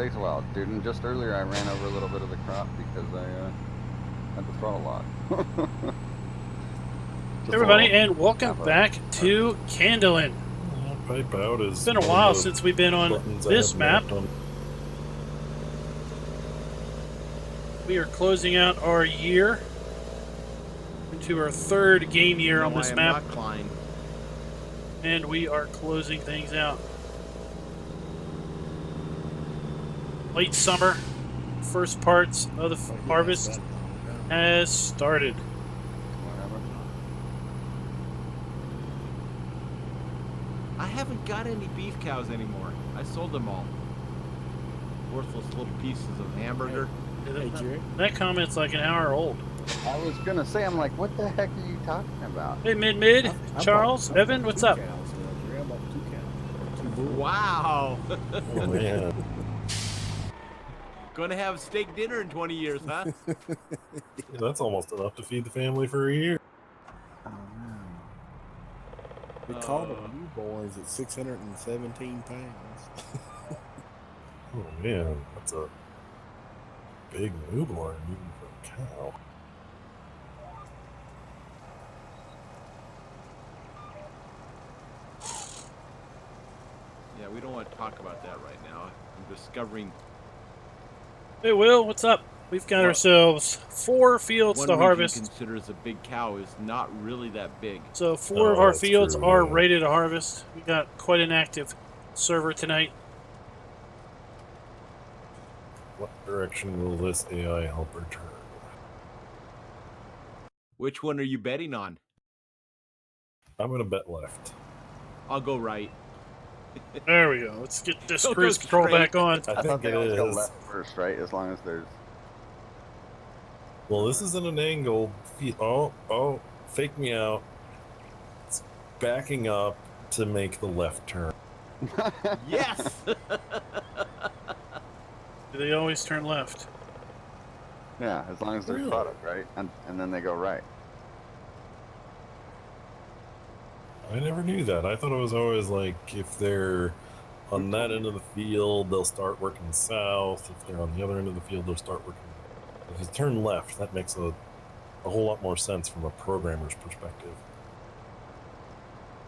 takes a while, dude. And just earlier I ran over a little bit of the crop because I had to throw a lot. Hey everybody, and welcome back to Kandelin. Pipe out is It's been a while since we've been on this map. We are closing out our year into our third game year on this map. And we are closing things out. Late summer, first parts of the harvest has started. I haven't got any beef cows anymore. I sold them all. Worthless little pieces of hamburger. Hey, Jerry. That comment's like an hour old. I was gonna say, I'm like, what the heck are you talking about? Hey, Mid, Charles, Evan, what's up? Wow. Oh, man. Gonna have steak dinner in 20 years, huh? That's almost enough to feed the family for a year. Oh man. We called them newborns at 617 pounds. Oh man, that's a big newborn even for a cow. Yeah, we don't want to talk about that right now. I'm discovering. Hey, Will, what's up? We've got ourselves 4 fields to harvest. One we consider as a big cow is not really that big. So 4 of our fields are ready to harvest. We got quite an active server tonight. What direction will this AI helper turn? Which one are you betting on? I'm gonna bet left. I'll go right. There we go. Let's get this Don't cruise go control straight. back on. I I thought think they it always go is. left first, right? As long as there's. Well, this isn't an angle. Oh, fake me out. It's backing up to make the left turn. Yes! Do they always turn left? Yeah, as long as there's Really? product, right? And then they go right. I never knew that. I thought it was always like if they're on that end of the field, they'll start working south. If they're on the other end of the field, they'll start working. If you turn left, that makes a whole lot more sense from a programmer's perspective.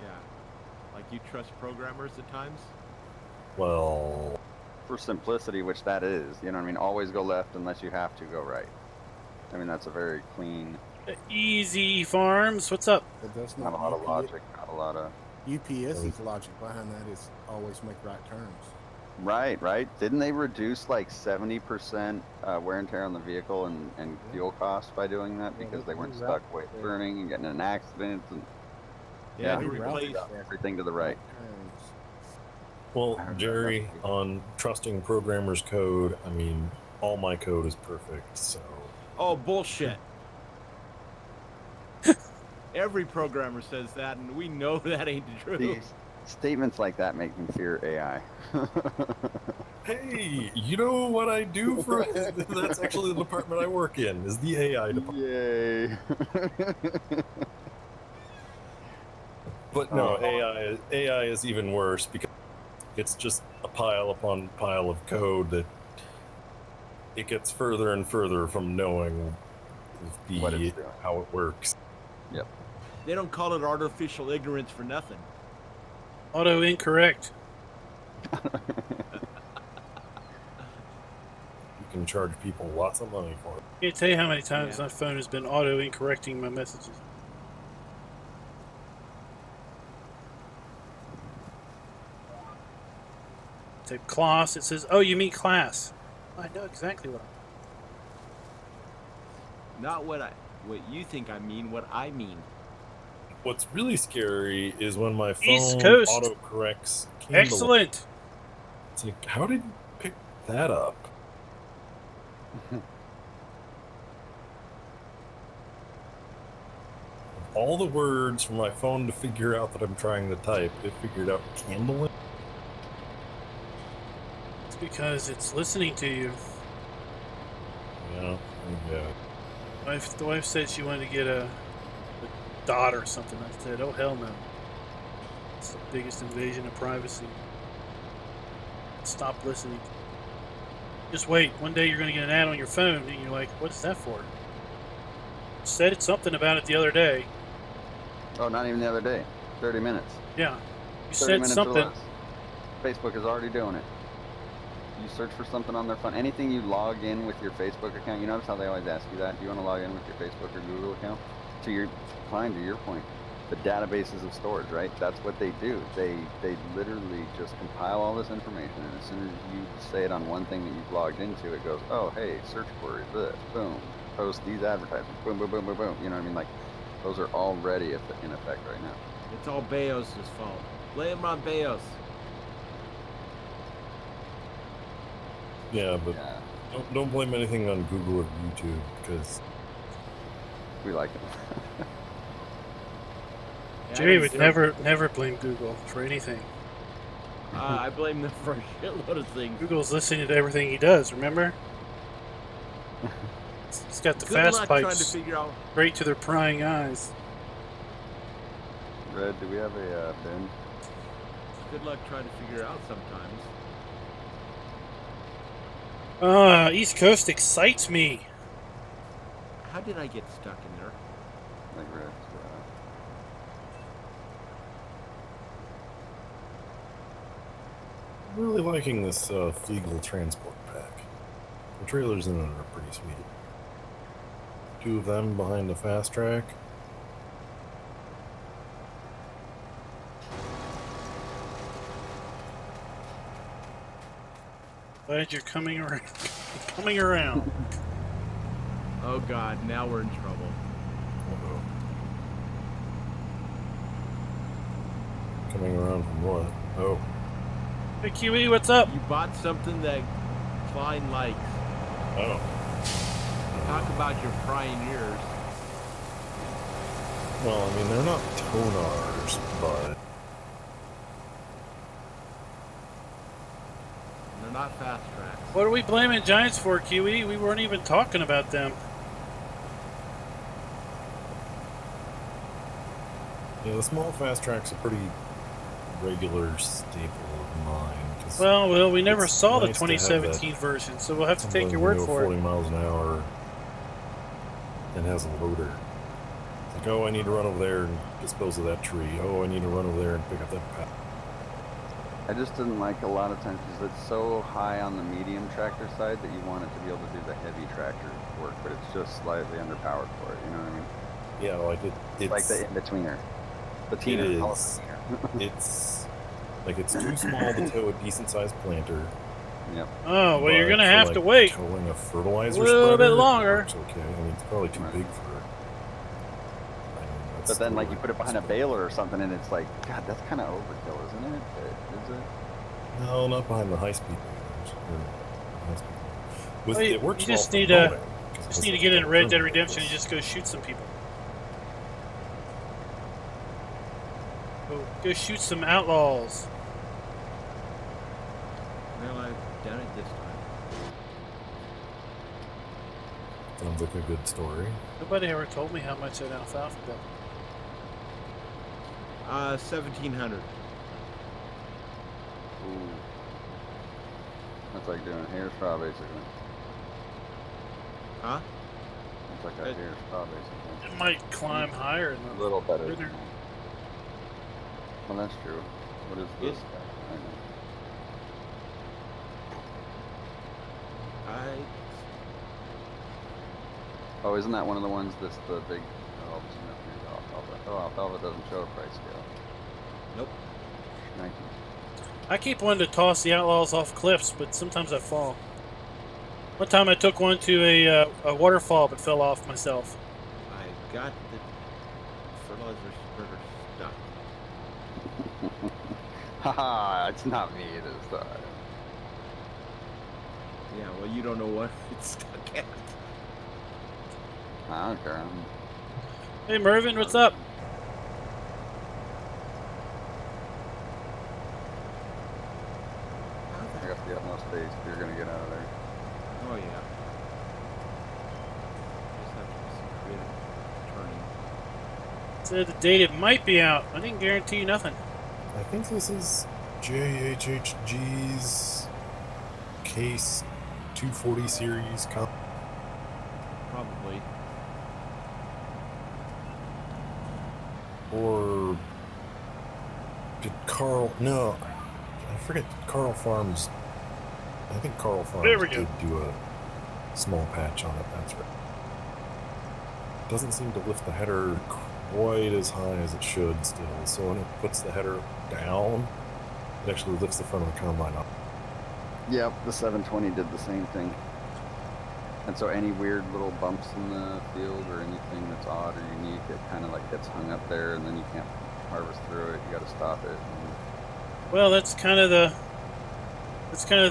Yeah. Like you trust programmers at times? Well, For simplicity, which that is, you know what I mean? Always go left unless you have to go right. I mean, that's a very clean, Easy Farms, what's up? But that's not not a lot of logic, not a lot of... UPS's logic behind that is always make right turns. Right. Didn't they reduce like 70% wear and tear on the vehicle and fuel costs by doing that because they weren't stuck weight burning and getting in accidents and Yeah, we to replace. everything to the right. Turns. well, Jerry, on trusting programmers' code, I mean, all my code is perfect, so... Oh, bullshit. Every programmer says that, and we know that ain't true. These statements like that make me fear AI. Hey, you know what I do for... That's actually the department I work in, is the AI department. Yay. But no, AI is even worse because it's just a pile upon pile of code that it gets further and further from knowing What it's doing. how it works. Yep. They don't call it artificial ignorance for nothing. Auto incorrect. You can charge people lots of money for it. Can't tell you how many times my phone has been auto incorrecting my messages. Type class, it says, oh, you mean class. I know exactly what Not what you think I mean, what I mean. What's really scary is when my phone East Coast. autocorrects Kandelin. Excellent. It's like, how did you pick that up? All the words from my phone to figure out that I'm trying to type, it figured out Kandelin. It's because it's listening to you. Yeah. The wife said she wanted to get a dot or something. I said, oh, hell no. It's the biggest invasion of privacy. Stop listening. Just wait. One day you're going to get an ad on your phone, and you're like, "What is that for?" Said something about it the other day. Oh, not even the other day. 30 minutes. Yeah, you 30 said minutes something. or less. Facebook is already doing it. You search for something on their phone. Anything you log in with your Facebook account, you notice how they always ask you that? Do you want to log in with your Facebook or Google account? To your point. The databases of storage, right? That's what they do. They literally just compile all this information, and as soon as you say it on one thing that you've logged into, it goes, oh, hey, search query, this, boom, post these advertisements, boom, boom, boom, boom, boom. You know what I mean? Like, those are already in effect right now. It's all Beos' fault. Blame him on Beos. Yeah, but don't blame anything on Google or YouTube because we like it. Jay would never blame Google for anything. I blame them for a shitload of things. Google's listening to everything he does, remember? He's got the Good fast luck pipes trying to figure out. straight to their prying eyes. Red, do we have a bin? Good luck trying to figure out sometimes. East Coast excites me. How did I get stuck in there? Like Red. I'm really liking this Flegel transport pack. The trailers in it are pretty sweet. 2 of them behind the fast track. Glad you're coming around. Coming around. Oh God, now we're in trouble. Uh-oh. Coming around from what? Oh. Hey QE, what's up? You bought something that Klein likes. Oh. Talk about your prying ears. Well, I mean, they're not tonars, but They're not fast tracks. What are we blaming Giants for, QE? We weren't even talking about them. yeah, the small fast track's a pretty regular staple of mine. Well, we never saw the nice to have 2017 version, so we'll have to take your word for 40 it. miles an hour and has a loader. It's like, oh, I need to run over there and dispose of that tree. Oh, I need to run over there and pick up that path. I just didn't like a lot of times because it's so high on the medium tractor side that you want it to be able to do the heavy tractor work, but it's just slightly underpowered for it. You know what I mean? Yeah, like it's like the in-betweener. The teener. It is. It's like it's too small to tow a decent-sized planter. Yep. Oh, well, you're going to for, have like, to wait towing a fertilizer a little bit spreader, longer. It's okay. I mean, it's probably too big for it. But then, like, you put it behind a baler or something, and it's like, God, that's kind of overkill, isn't it? Is it? No, not behind the high-speed balers. Well, It works you just well need for to mowing, 'cause just it need to has get in a Red Dead turn Redemption and radius. just go shoot some people. Go shoot some outlaws. Well, I've done it this time. Sounds like a good story. Nobody ever told me how much that alfalfa got. 1,700. Ooh. That's like doing hair straw, basically. Huh? It's like a hair straw, basically. It might climb higher in A the little better. further. Well, that's true. What is this guy? Oh, isn't that one of the ones that's the big... Oh, alfalfa. Oh, alfalfa doesn't show a price scale. Nope. Thank you. I keep wanting to toss the outlaws off cliffs, but sometimes I fall. One time I took one to a waterfall, but fell off myself. I got the fertilizer spreader stuck. Haha, it's not me, it is Yeah, well, you don't know what it's stuck at. I don't care. Hey Mervin, what's up? I got the utmost space if you're gonna get out of there. Oh, yeah. Just have to do some creative turning. Said the date it might be out. I didn't guarantee you nothing. I think this is JHHG's case 240 series. Probably. Or did Carl? No, I forget. Carl Farms. I think Carl There we Farms go. did do a small patch on it. That's right. Doesn't seem to lift the header quite as high as it should still. So when it puts the header down, it actually lifts the front of the combine up. Yep, the 720 did the same thing. And so any weird little bumps in the field or anything that's odd or unique, it kind of like gets hung up there, and then you can't harvest through it. You got to stop it. Well, that's kind of the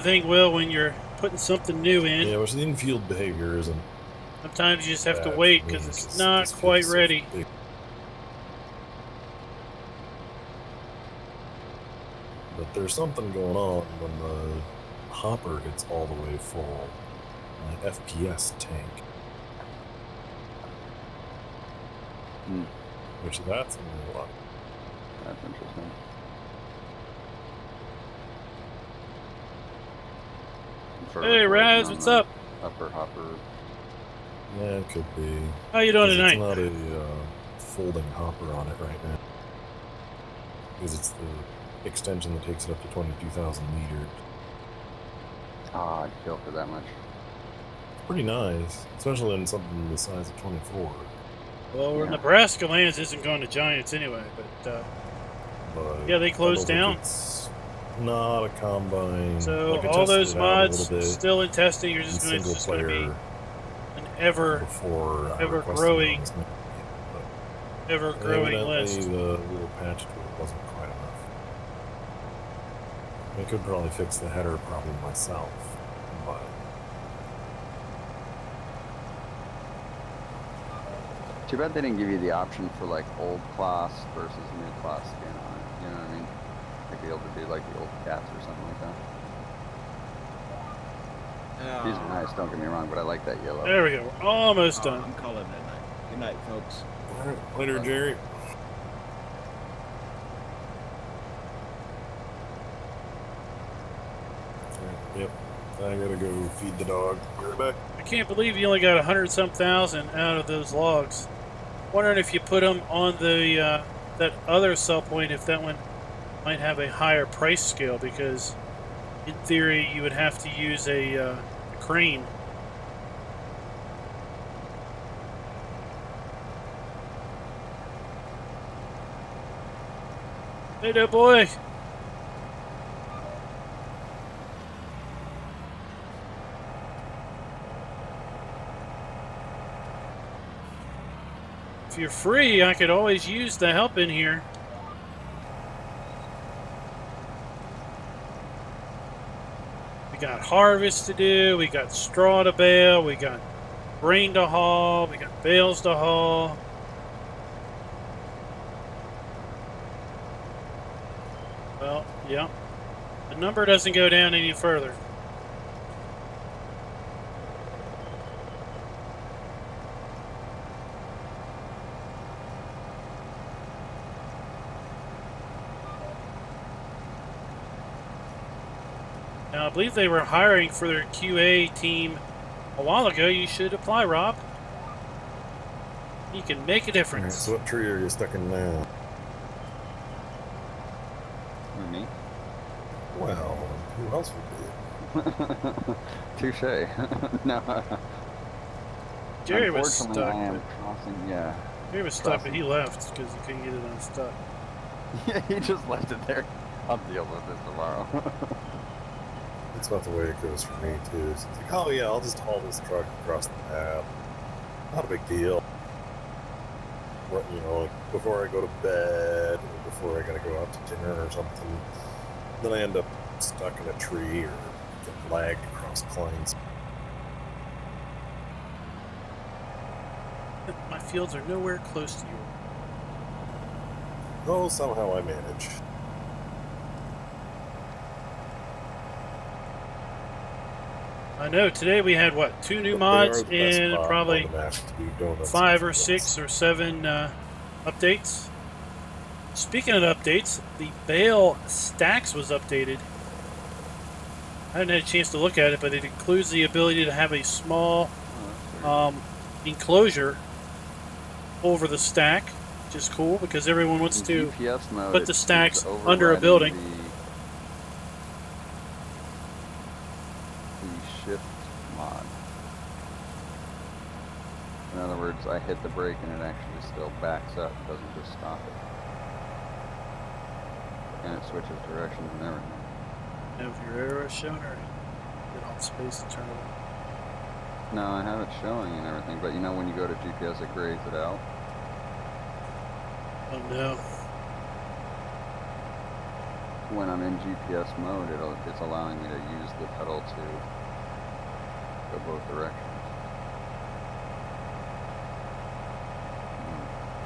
thing, Will, when you're putting something new in. Yeah, which the infield behavior isn't. Sometimes you just have to bad wait for me, because it's 'cause not this field's quite so ready. big. But there's something going on when the hopper gets all the way full. My FPS tank. Hmm. Which that's a new one. That's interesting. I'm sort of Hey, like Raz, waiting what's on the up? Upper hopper. Yeah, it could be. How you doing 'Cause tonight? it's not a folding hopper on it right now. Because it's the extension that takes it up to 22,000 meters. Ah, I'd kill for that much. It's pretty nice, especially in something the size of 24. Well, Yeah. Nebraska Lands isn't going to Giants anyway, but But yeah, they closed I don't down. think it's not a combine. So Like, I all tested those it out a mods little bit still in testing. You're in just going single to be player an ever before I ever requested growing- it on this map. But growing evidently list. the little patch to it wasn't quite enough. I could probably fix the header problem myself, but Too bad they didn't give you the option for like old class versus new class skin on it. You know what I mean? Like be able to do like the old cats or something like that. These are nice, don't get me wrong, but I like that yellow. There we go. We're almost done. I'm calling it a night. Good night, folks. all right, later, Jerry. Yep, I gotta go feed the dog. Be right back. I can't believe you only got 100-some thousand out of those logs. Wondering if you put them on the that other sell point, if that one might have a higher price scale, because in theory you would have to use a crane. Hey there, boy. If you're free, I could always use the help in here. We got harvest to do, we got straw to bale, we got grain to haul, we got bales to haul. Well, yeah. The number doesn't go down any further. Now, I believe they were hiring for their QA team a while ago. You should apply, Rob. You can make a All right, difference. so what tree are you stuck in now? Who, me? Well, who else would be? Touche. No. Jerry was Unfortunately, stuck. I am But crossing. Yeah. Jerry was stuck, but he left because he couldn't get it unstuck. Yeah, he just left it there. I'll deal with this tomorrow. That's about the way it goes for me too. It's like, oh yeah, I'll just haul this truck across the path. Not a big deal. What, you know, like before I go to bed, or before I gotta go out to dinner or something, then I end up stuck in a tree or get lagged across clients. My fields are nowhere close to you. Oh, somehow I manage. I know. Today we had, what, 2 new But mods they are the best and spot probably on the map to do donuts 5 and or 6 donuts. or 7 updates. Speaking of updates, the Bale stacks was updated. I haven't had a chance to look at it, but it includes the ability to have a small Oh, that's weird. enclosure over the stack, which is cool because everyone wants In to GPS mode, put the it's stacks under a overriding building. The shift mod. In other words, I hit the brake and it actually still backs up, it doesn't just stop it. And it switches directions and everything. Have your arrow shown or get on space and turn it on? No, I have it showing and everything, but you know when you go to GPS, it grays it out. Oh no. When I'm in GPS mode, it's allowing me to use the pedal to go both directions.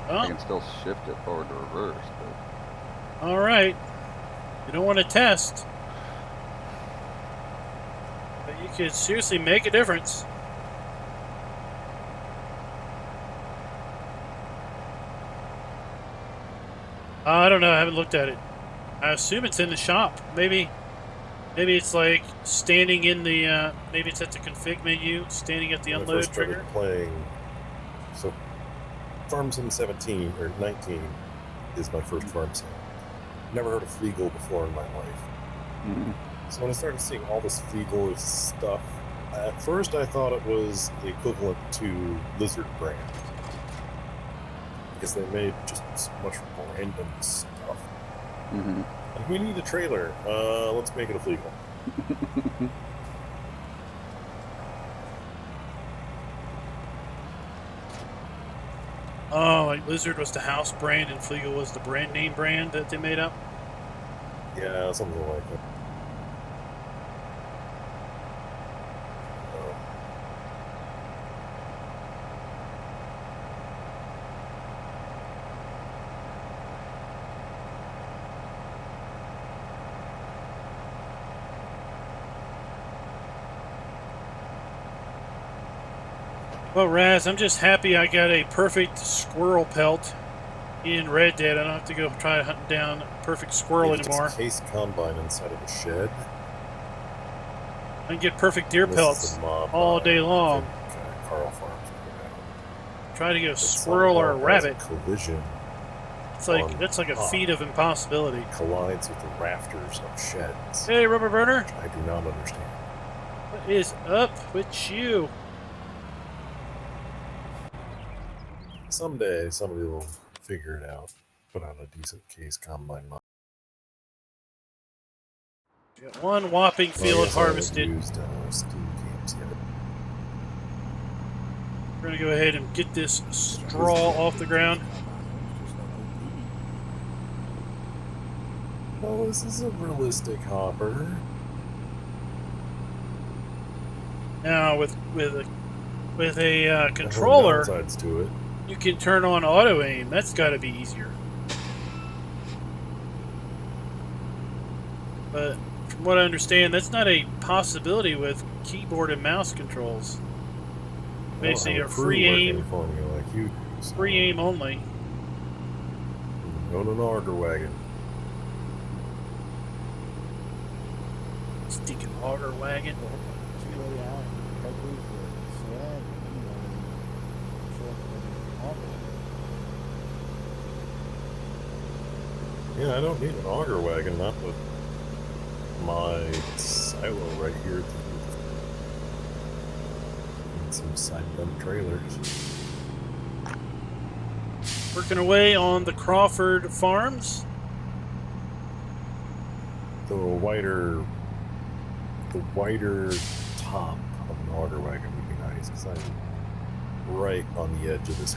I Well, can still shift it forward to reverse, but all right. You don't want to test, but you could seriously make a difference. I don't know. I haven't looked at it. I assume it's in the shop. Maybe it's like standing in the. Maybe it's at the config menu, standing at the When I unload first started trigger. playing, so Farm Sim 17 or 19 is my first farm sim. Never heard of Fleagle before in my life. So when I started seeing all this Fleagle stuff, at first I thought it was the equivalent to Lizard Brand, because they made just so much random stuff. Like, we need a trailer. Let's make it a Fleagle. Oh, like Lizard was the house brand and Fleagle was the brand name brand that they made up. Yeah, something like that. Well, Raz, I'm just happy I got a perfect squirrel pelt in Red Dead. I don't have to go try hunting down a perfect squirrel anymore. Case combine inside of a shed. I can get perfect deer This pelts is a mob all day long. I think, Carl Farms put out. Try to get a It squirrel or a somehow has rabbit. collision It's like on that's like a top. feat of impossibility. Collides with the rafters of sheds. Hey, rubber burner, Which I do not understand. what is up with you? Someday somebody will figure it out. Put out a decent case combine mod. Got one whopping field harvested. Used Steam games yet. We're gonna go ahead and get this straw off the ground. Oh, this is a realistic hopper. Now with a controller, Downsides to it. you can turn on auto aim. That's got to be easier. But from what I understand, that's not a possibility with keyboard and mouse controls. Basically, a free aim, For me like you do, so free aim only. Own an auger wagon. Stinking auger wagon. Yeah, I don't need an auger wagon, not with my silo right here. And some side dump trailers. Working away on the Crawford Farms. The wider top of an auger wagon would be nice, because I'm right on the edge of this.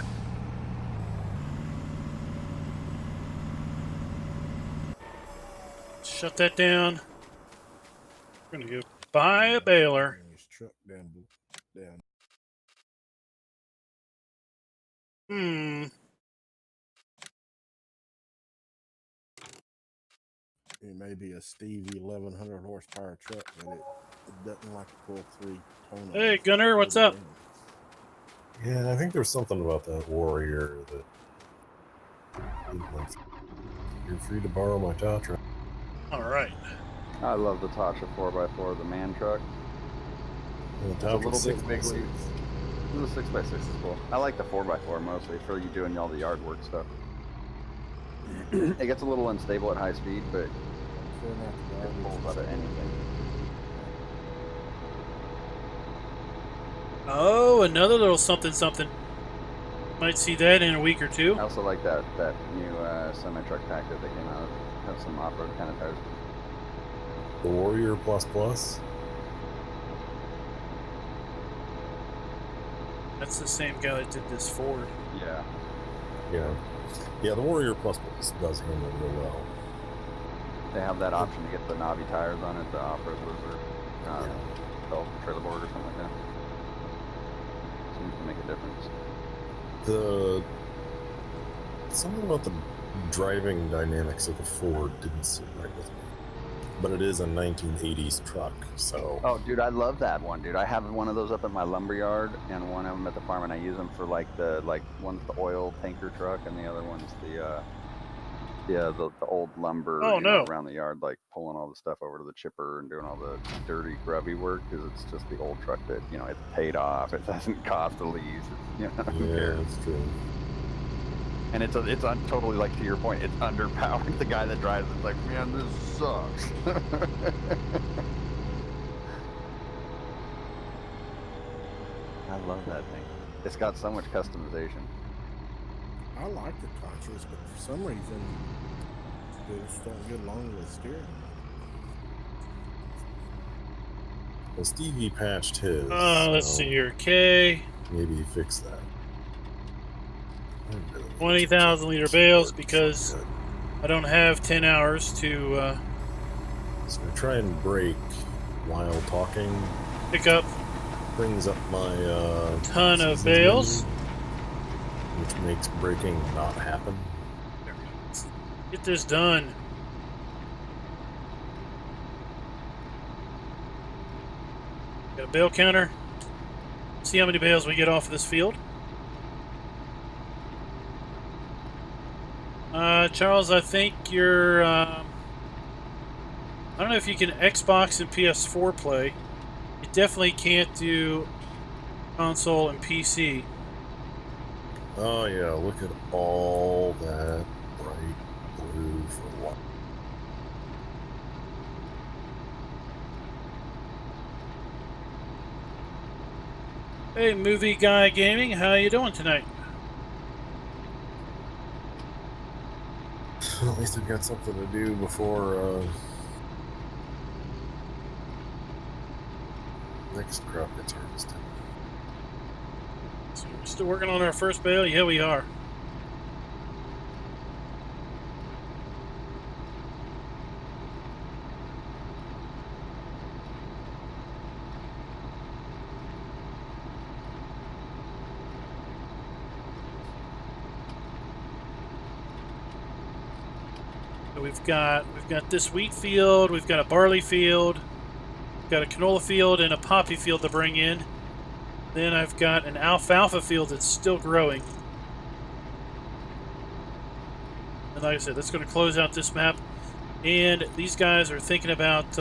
Shut that down. We're gonna go buy a baler. His truck down. It may be a Stevie 1100 horsepower truck, but it doesn't like to pull 3 toners. Hey, Gunner, what's up? Yeah, I think there's something about that Warrior that, like, you're free to borrow my tow truck. All right. I love the Tasha 4x4, the man truck. And It's the a Talk little is bit 6x6. wiggly. The 6x6 is cool. I like the 4x4 mostly for you doing all the yard work stuff. It gets a little unstable at high speed, but Filling out the it garbage. pulls and out of stuff. anything. Oh, another little something something. Might see that in a week or two. I also like that new semi-truck pack that they came out with. Have some off-road kind of tires. The Warrior Plus Plus. That's the same guy that did this Ford. Yeah. Yeah, the Warrior Plus Plus does handle real well. They have that option to get the knobby tires on it, the off-road Blizzard belt trailer board or something like that. Seems to make a difference. Something about the driving dynamics of the Ford didn't sit right with me. But it is a 1980s truck, so... Oh, dude, I love that one, dude. I have one of those up at my lumber yard and one of them at the farm, and I use them for one's the oil tanker truck and the other one's the old lumber, Oh, no. around the yard, like pulling all the stuff over to the chipper and doing all the dirty, grubby work because it's just the old truck that, it's paid off. It doesn't cost a lease. It's, who Yeah, cares? that's true. And it's totally, like, to your point, it's underpowered. The guy that drives it's like, man, this sucks. I love that thing. It's got so much customization. I like the Tachas, but for some reason, they just don't get along with the steering. Well, Stevie patched his. Let's so see here. K. Maybe he fixed that. 20,000 liter bales because I don't have 10 hours to So I try and brake while talking. pick up Brings up my ton of seasons bales. menu, which makes braking not happen. Get this done. Got a bale counter. See how many bales we get off of this field. Charles, I think you're, I don't know if you can Xbox and PS4 play. You definitely can't do console and PC. Oh yeah, look at all that bright blue for what? Hey, Movie Guy Gaming, how you doing tonight? At least I've got something to do before next crop gets harvested. So we're still working on our first bale? Yeah, we are. So we've got this wheat field, we've got a barley field, we've got a canola field and a poppy field to bring in. Then I've got an alfalfa field that's still growing. And like I said, that's going to close out this map. And these guys are thinking about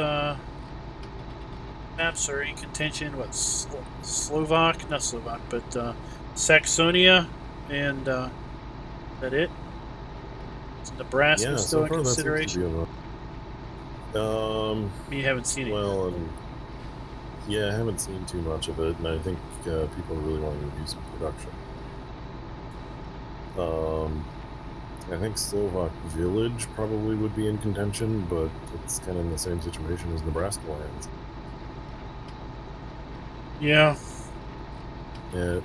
maps are in contention. What, Slovak? Not Slovak, but Saxonia. And is that it? Is Nebraska still in consideration? You haven't seen it. Well, yeah, I haven't seen too much of it, and I think people are really wanting to do some production. I think Slovak Village probably would be in contention, but it's kind of in the same situation as Nebraska lands. Yeah.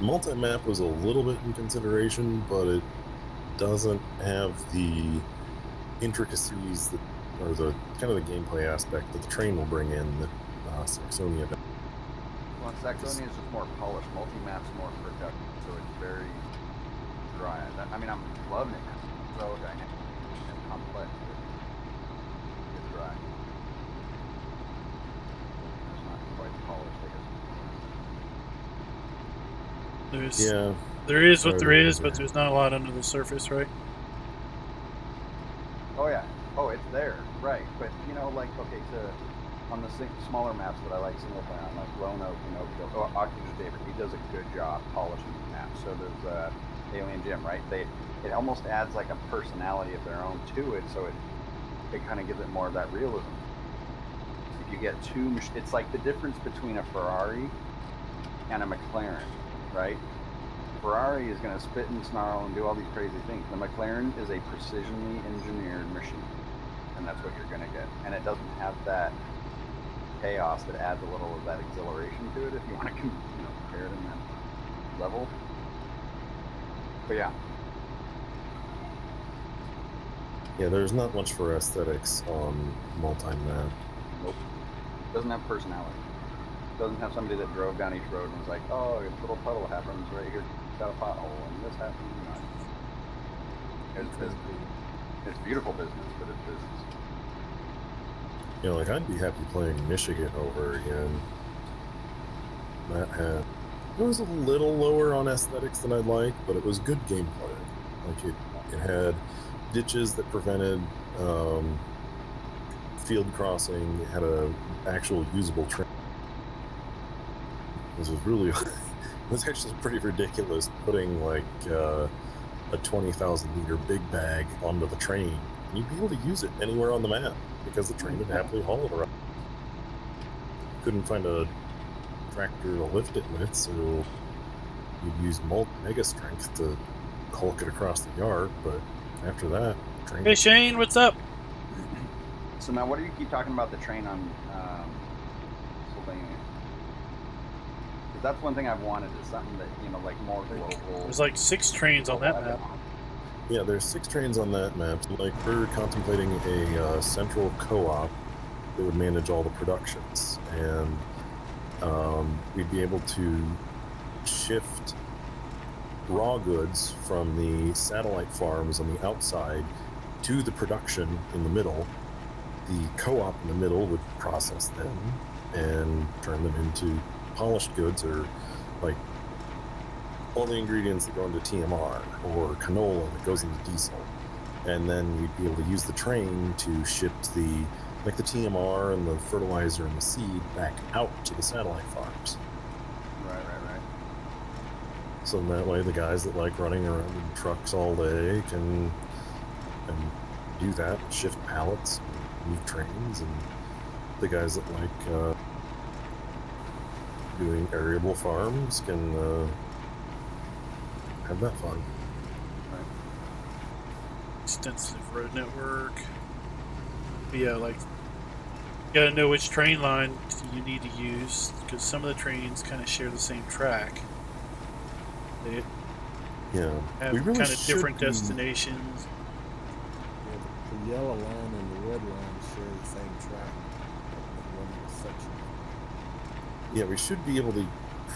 Multi-map was a little bit in consideration, but it doesn't have the intricacies that, or the kind of the gameplay aspect that the train will bring in that Saxonia does. Well, Saxonia is just more polished. Multi-map's more productive, so it's very dry. I'm loving it. It's so dynamic and complex, but it's dry. It's not quite polished, I guess. There is what there is, but there's not a lot under the surface, right? Oh yeah, Oh, it's there, right? But you know, like okay, on the smaller maps that I like single player on, like Roanoke and Oakville. Oh, Oxygen David, he does a good job polishing the maps. So there's Alien Jim, right? It almost adds like a personality of their own to it, so it kind of gives it more of that realism. If you get it's like the difference between a Ferrari and a McLaren, right? Ferrari is going to spit and snarl and do all these crazy things. The McLaren is a precisionally engineered machine, and that's what you're going to get. And it doesn't have that chaos that adds a little of that exhilaration to it if you want to compare it in that level. But yeah. Yeah, there's not much for aesthetics on multi-map. Nope. Doesn't have personality. Doesn't have somebody that drove down each road and was like, oh, a little puddle happens right here, got a pothole, and this happens. It's business. It's beautiful business, but it's business. You know, like I'd be happy playing Michigan over again. It was a little lower on aesthetics than I'd like, but it was good gameplay. Like it had ditches that prevented field crossing. It had a actual usable train. This was really, it was actually pretty ridiculous putting like a 20,000 liter big bag onto the train. And you'd be able to use it anywhere on the map because the train would happily haul it around. Couldn't find a tractor to lift it with, so you'd use mega strength to hulk it across the yard. But after that, train. Hey Shane, what's up? So now, what do you keep talking about the train on Sylvania? Because that's one thing I've wanted is something that like more global. There's like 6 trains on that map. Yeah, there's 6 trains on that map. So, like we're contemplating a central co-op that would manage all the productions, and we'd be able to shift raw goods from the satellite farms on the outside to the production in the middle. The co-op in the middle would process them and turn them into polished goods, or like all the ingredients that go into TMR or canola that goes into diesel. And then we'd be able to use the train to ship the TMR and the fertilizer and the seed back out to the satellite farms. Right. So that way the guys that like running around in trucks all day can do that, shift pallets, move trains, and the guys that like doing arable farms can have that fun. Right. Extensive road network. But yeah, like you gotta know which train line you need to use because some of the trains kind of share the same track. They have we really kind of different be- destinations. Yeah, the yellow line and the red line share the same track. One section. Yeah, we should be able to.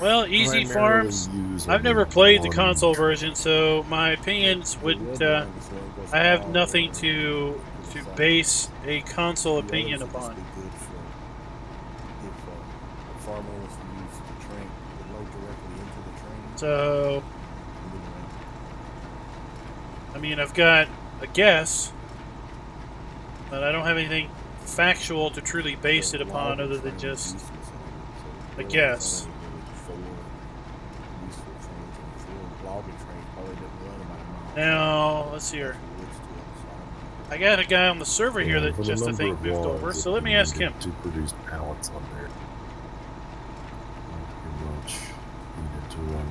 Well, Easy primarily Farms. use I've only never played the one console track. version, so my opinions The wouldn't. red line is where it goes I have all nothing around to the side. base a console The opinion others would just upon. be good for if a farmer wants to use the train, to load directly into the train. So, and then I mean, I've got a guess, but I don't have anything factual to truly base it the upon logging other than train is just. useless on it, so a there is guess. only really 4 useful trains, and the 4 logging train probably doesn't run about a mile. Now, let's see here. The woods to the other side. I got a guy on the server here Yeah, that for the just I number think of moved logs over, that so let we me ask needed him. to produce pallets on there. Not pretty much needed to run.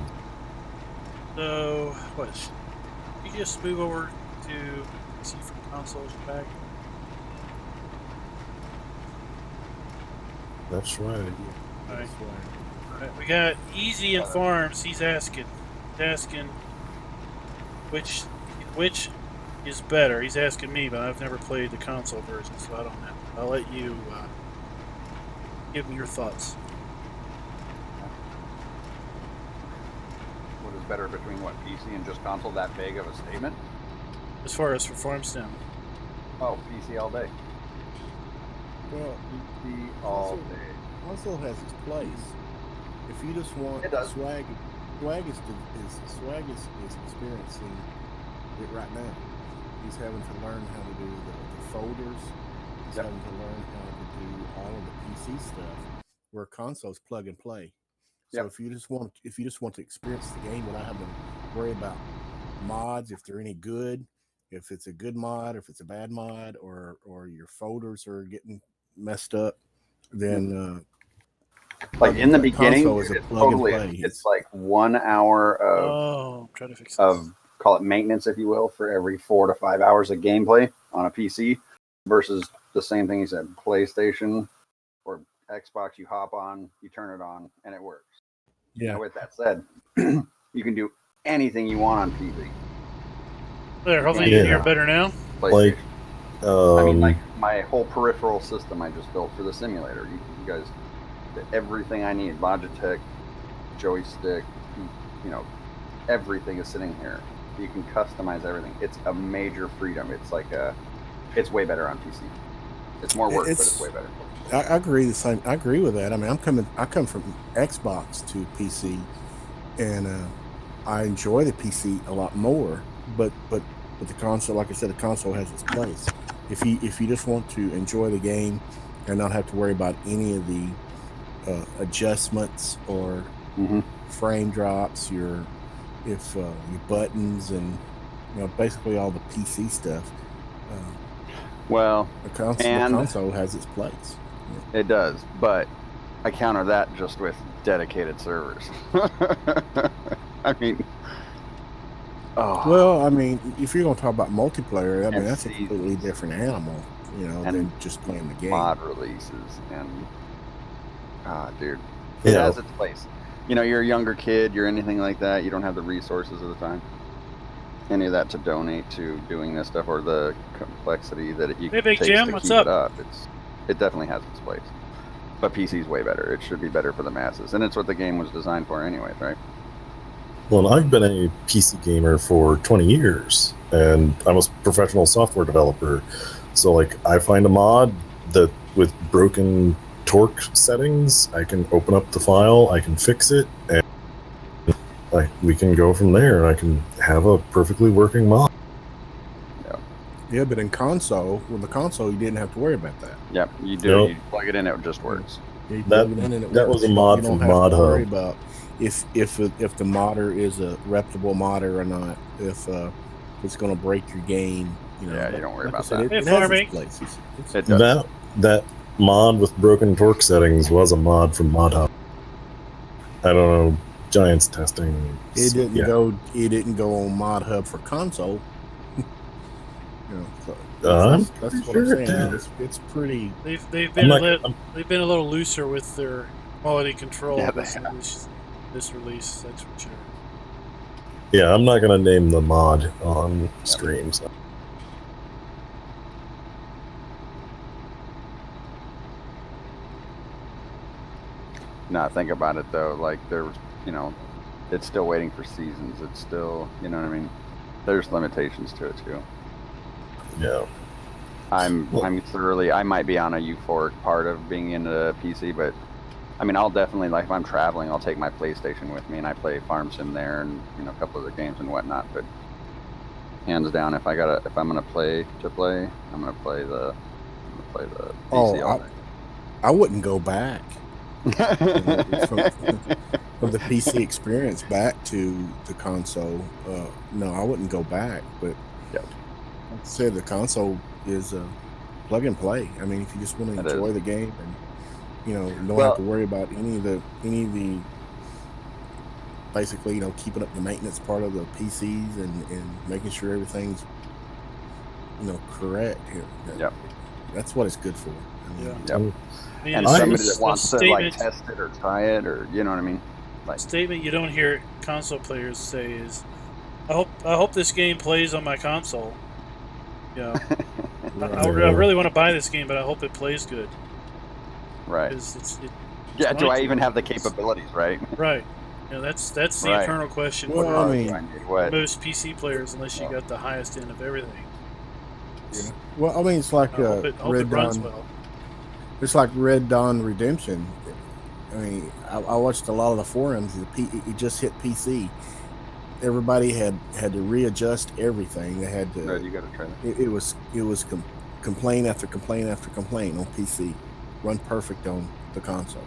So, what? You just move over to see from consoles back. That's right. Alright. That's why. Alright, we got Easy and Farms. He's asking which is better. He's asking me, but I've never played the console version, so I don't know. I'll let you give me your thoughts. What is better between what PC and just console? That big of a statement? As far as for farm stem. Oh, PC all day. Well, PC all day. console has its place. If you just want It does. swag is experiencing it right now. He's having to learn how to do the folders. He's Yep. having to learn how to do all of the PC stuff, where consoles plug and play. So Yep. if you just want to experience the game without having to worry about mods, if they're any good, if it's a good mod, if it's a bad mod, or your folders are getting messed up, then Like in the beginning, console is dude, a it's plug and totally play. it's like 1 hour of Oh, I'm trying to fix this. call it maintenance, if you will, for every 4 to 5 hours of gameplay on a PC, versus the same thing he said, PlayStation or Xbox. You hop on, you turn it on, and it works. Yeah. Now, with that said, you can do anything you want on PC. There, hopefully you can hear better now. PlayStation. Like, I mean, like my whole peripheral system I just built for the simulator. You guys, everything I need, Logitech, joystick, you know, everything is sitting here. You can customize everything. It's a major freedom. It's like it's way better on PC. It's more work, but it's way better. I agree the same. I agree with that. I mean, I come from Xbox to PC, and I enjoy the PC a lot more. But the console, like I said, the console has its place. If you just want to enjoy the game and not have to worry about any of the adjustments or frame drops, your buttons, and basically all the PC stuff. Well, the console has its place. It does, but I counter that just with dedicated servers. I mean, well, I mean, if you're going to talk about multiplayer, I mean, that's a completely different animal, than just playing the game. Mod releases and dude, it has its place. You're a younger kid, you're anything like that, you don't have the resources at the time, any of that to donate to doing this stuff, or the complexity that it takes Jim, to what's keep up? it up. It definitely has its place. But PC's way better. It should be better for the masses. And it's what the game was designed for anyways, right? Well, I've been a PC gamer for 20 years, and I'm a professional software developer. So, like, I find a mod that with broken torque settings, I can open up the file, I can fix it, and we can go from there, and I can have a perfectly working mod. Yeah, but in console, with the console, you didn't have to worry about that. Yep, you do. Nope. You plug it in, it just works. Yeah, that was a mod from Mod Hub. Worry about if the modder is a reputable modder or not. If it's going to break your game, Yeah, you don't worry about that. It Hey, has Farmy. its place. It does. That mod with broken torque settings was a mod from Mod Hub. I don't know, Giants testing. It didn't go on Mod Hub for console. That's what I'm saying. It's pretty. They've been a little looser with their quality control. Yeah, this release, that's for sure. Yeah, I'm not gonna name the mod on streams. No, think about it though. Like there's, it's still waiting for seasons. It's still, you know what I mean? There's limitations to it too. Yeah. I might be on a euphoric part of being into PC, but I mean, I'll definitely, like, if I'm traveling, I'll take my PlayStation with me and I play Farm Sim there and, a couple other games and whatnot. But hands down, if I'm gonna play, I'm gonna play the PC all day. I wouldn't go back from the PC experience back to the console. No, I wouldn't go back, but yep. Like I said, the console is plug and play. I mean, if you just want to enjoy the game and don't have to worry about any of the basically keeping up the maintenance part of the PCs and making sure everything's correct here. Yep. That's what it's good for. Yep. And somebody that wants to like test it or try it, or you know what I mean. Like, statement you don't hear console players say is, I hope this game plays on my console. I really want to buy this game, but I hope it plays good. Right. Do I even have the capabilities? Right. Right. That's the eternal question for most PC players, unless you got the highest end of everything. Yeah. Well, I mean, it's like Red Dawn. Well. It's like Red Dawn Redemption. I mean, I watched a lot of the forums. It just hit PC, everybody had to readjust everything. They had to. Red, you got a trailer. It was complaint after complaint after complaint on PC, run perfect on the console.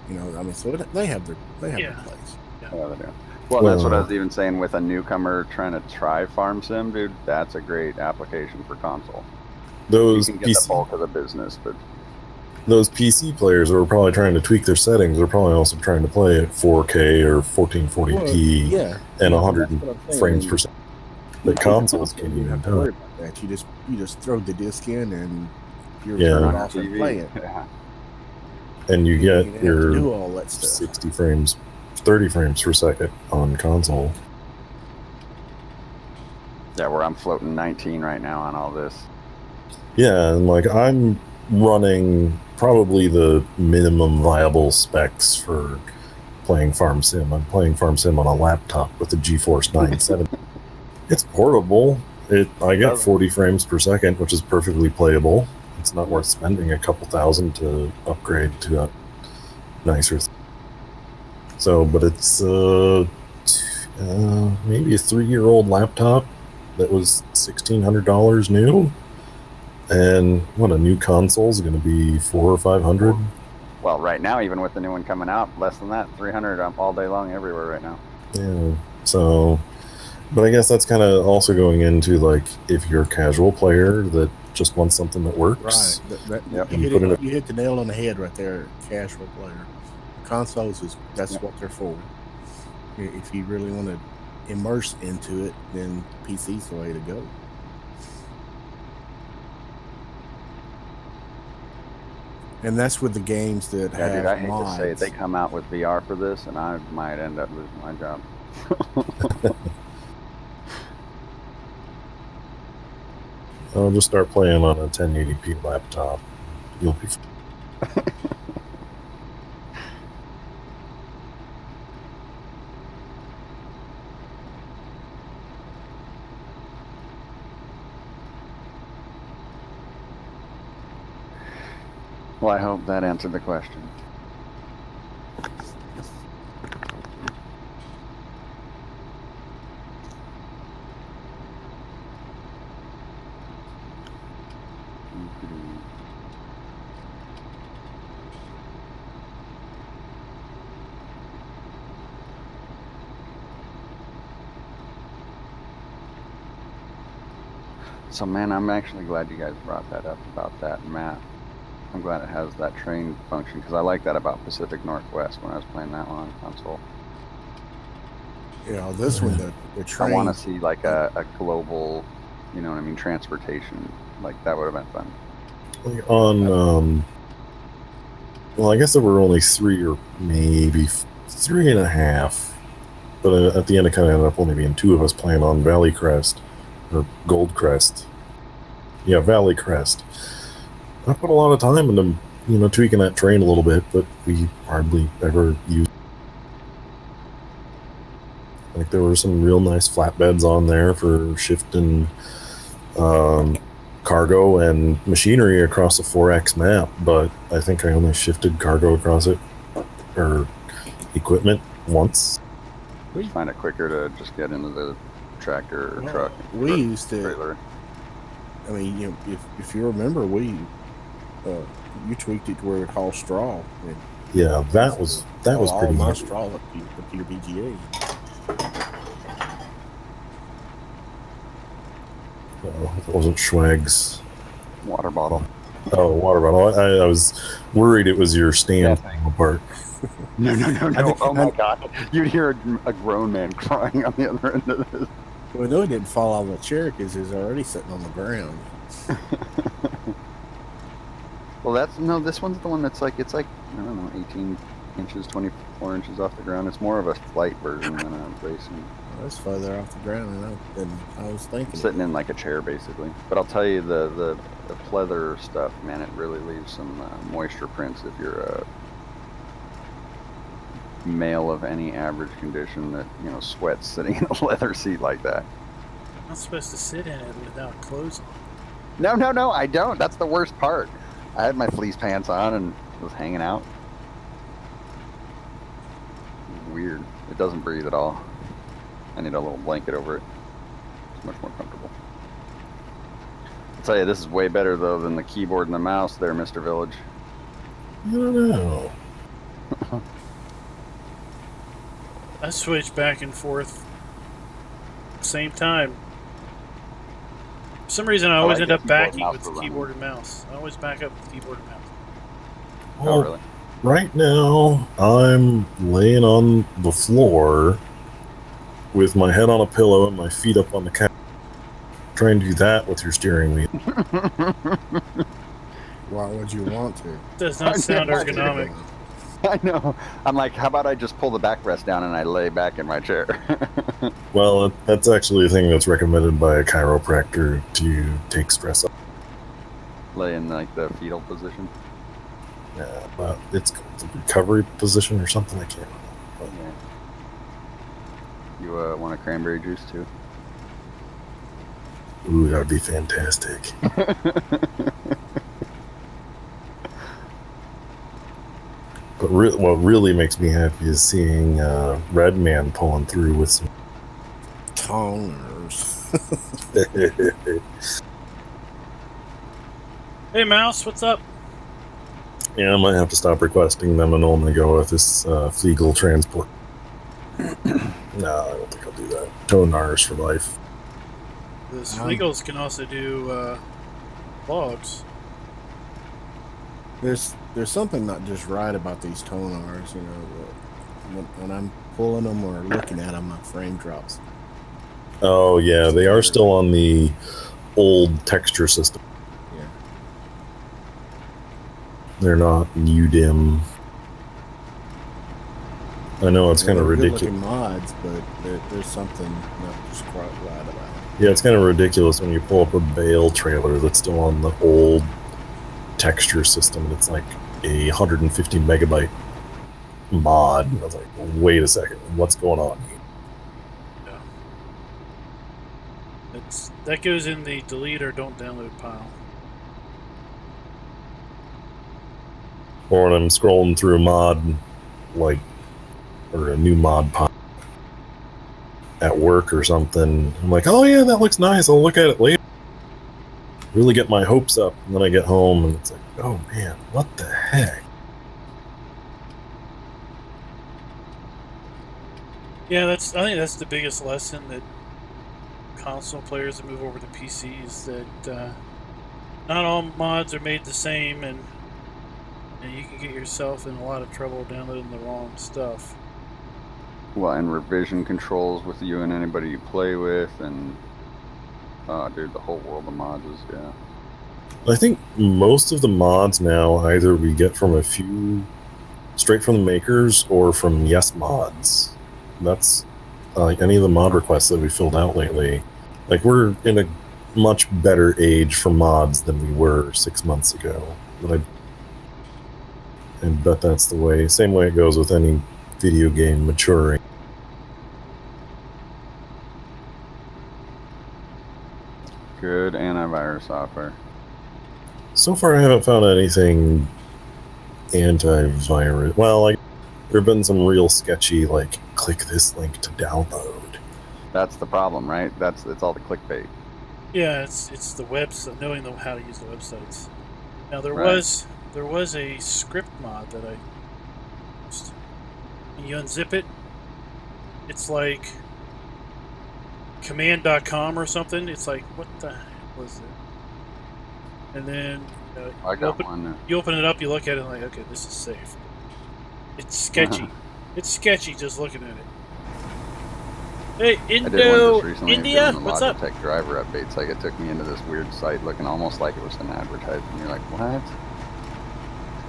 You know, I mean, so they have their Yeah. place. Yeah, they do. Well, that's what I was even saying with a newcomer trying to try Farm Sim, dude. That's a great application for console. Those You can get the bulk of the business, but those PC players who are probably trying to tweak their settings are probably also trying to play at 4K or 1440p and 100 frames per second. The consoles can't You even have to do worry it. about that. You just throw the disc in and you're Yeah. turn it on off and TV. play it. Yeah. And you get You have to your do all that stuff. 60 frames, 30 frames per second on console. Yeah, where I'm floating 19 right now on all this. Yeah, and like I'm running probably the minimum viable specs for playing Farm Sim. I'm playing Farm Sim on a laptop with a GeForce 970. It's portable. I get 40 frames per second, which is perfectly playable. It's not worth spending a couple thousand to upgrade to a nicer. So, but it's maybe a 3-year-old laptop that was $1,600 new. And what, a new console is going to be $400 or $500? Well, right now, even with the new one coming out, less than that, 300 all day long everywhere right now. Yeah. So, but I guess that's kind of also going into like if you're a casual player that just wants something that works. Right. Yep. You hit the nail on the head right there. Casual player. Consoles that's what they're for. If you really want to immerse into it, then PC's the way to go. And that's with the games that have dude, I hate mods. to say it, they come out with VR for this, and I might end up losing my job. I'll just start playing on a 1080p laptop. You'll be Well, I hope that answered the question. So, man, I'm actually glad you guys brought that up about that map. I'm glad it has that train function, because I like that about Pacific Northwest when I was playing that one on console. Yeah, this one, the train. I want to see like a global, you know what I mean, transportation. Like that would have been fun. on well, I guess there were only 3 or maybe 3.5, but at the end it kind of ended up only being 2 of us playing on Valley Crest or Gold Crest. Yeah, Valley Crest. I put a lot of time into tweaking that train a little bit, but we hardly ever used. Like there were some real nice flatbeds on there for shifting cargo and machinery across a 4X map, but I think I only shifted cargo across it, or equipment, once. We find it quicker to just get into the tractor or truck. We used to. Trailer. I mean, if you remember, you tweaked it to where it would haul straw. Yeah, that was pretty my much. straw up to your BGA. It wasn't Schwag's Water bottle. Oh, water bottle. I was worried it was your stand falling apart. No. Oh my God. You'd hear a grown man crying on the other end of this. Well, no, it didn't fall out of the chair because it was already sitting on the ground. Well, this one's the one that's like, it's like, I don't know, 18 inches, 24 inches off the ground. It's more of a flight version than a racing. Well, that's farther off the ground than I was thinking. Sitting in like a chair, basically. But I'll tell you, the pleather stuff, man, it really leaves some moisture prints if you're a male of any average condition that, sweats sitting in a leather seat like that. I'm not supposed to sit in it without clothes on. No, I don't. That's the worst part. I had my fleece pants on and was hanging out. Weird. It doesn't breathe at all. I need a little blanket over it. It's much more comfortable. I'll tell you, this is way better though than the keyboard and the mouse there, Mr. Village. I don't know. I switch back and forth same time. For some reason, I always like end the up keyboard and backing mouse with for the running. keyboard and mouse. I always back up with keyboard and mouse. Well, Oh, really? right now, I'm laying on the floor with my head on a pillow and my feet up on the couch. Try and do that with your steering wheel. Why would you want to? Does not sound ergonomic. I know. I'm like, how about I just pull the backrest down and I lay back in my chair? Well, that's actually a thing that's recommended by a chiropractor to take stress off. Lay in like the fetal position. Yeah, but it's the recovery position or something. I can't remember. Yeah. You want a cranberry juice too? Ooh, that would be fantastic. But what really makes me happy is seeing Redman pulling through with some Toners. Hey, Mouse, what's up? Yeah, I might have to stop requesting them and only go with this Fliegel transport. No, I don't think I'll do that. Tonars for life. The Sweagles can also do logs. There's something not just right about these tonars, you know. When I'm pulling them or looking at them, my frame drops. Oh yeah, they are still on the old texture system. Yeah. They're not UDIM. I know it's kind of ridiculous. Good-looking mods, but there's something not just quite right about it. Yeah, it's kind of ridiculous when you pull up a Bale trailer that's still on the old texture system and it's like a 150 megabyte mod. And I was like, wait a second, what's going on here? That goes in the delete or don't download pile. Or when I'm scrolling through a mod, like, or a new mod pile at work or something, I'm like, oh yeah, that looks nice, I'll look at it later. Really get my hopes up, and then I get home and it's like, oh man, what the heck? Yeah, I think that's the biggest lesson that console players that move over to PC is that not all mods are made the same, and you can get yourself in a lot of trouble downloading the wrong stuff. Well, and revision controls with you and anybody you play with, and dude, the whole world of mods is, yeah. I think most of the mods now either we get from a few straight from the makers or from Yes Mods. That's like any of the mod requests that we filled out lately. Like, we're in a much better age for mods than we were 6 months ago. But I bet that's the way, same way it goes with any video game maturing. Good antivirus software. So far, I haven't found anything antivirus. Well, like, there have been some real sketchy, like, click this link to download. That's the problem, right? It's all the clickbait. Yeah, it's the website, knowing how to use the websites. Now there Right. was a script mod that I used. When you unzip it, it's like command.com or something. It's like, what the heck was it? And then I got one. you open it up, you look at it, and like, okay, this is safe. It's sketchy. It's sketchy just looking at it. Hey, I did one just recently. India, doing the what's up? Logitech driver updates. Like, it took me into this weird site looking almost like it was an advertisement. You're like, what?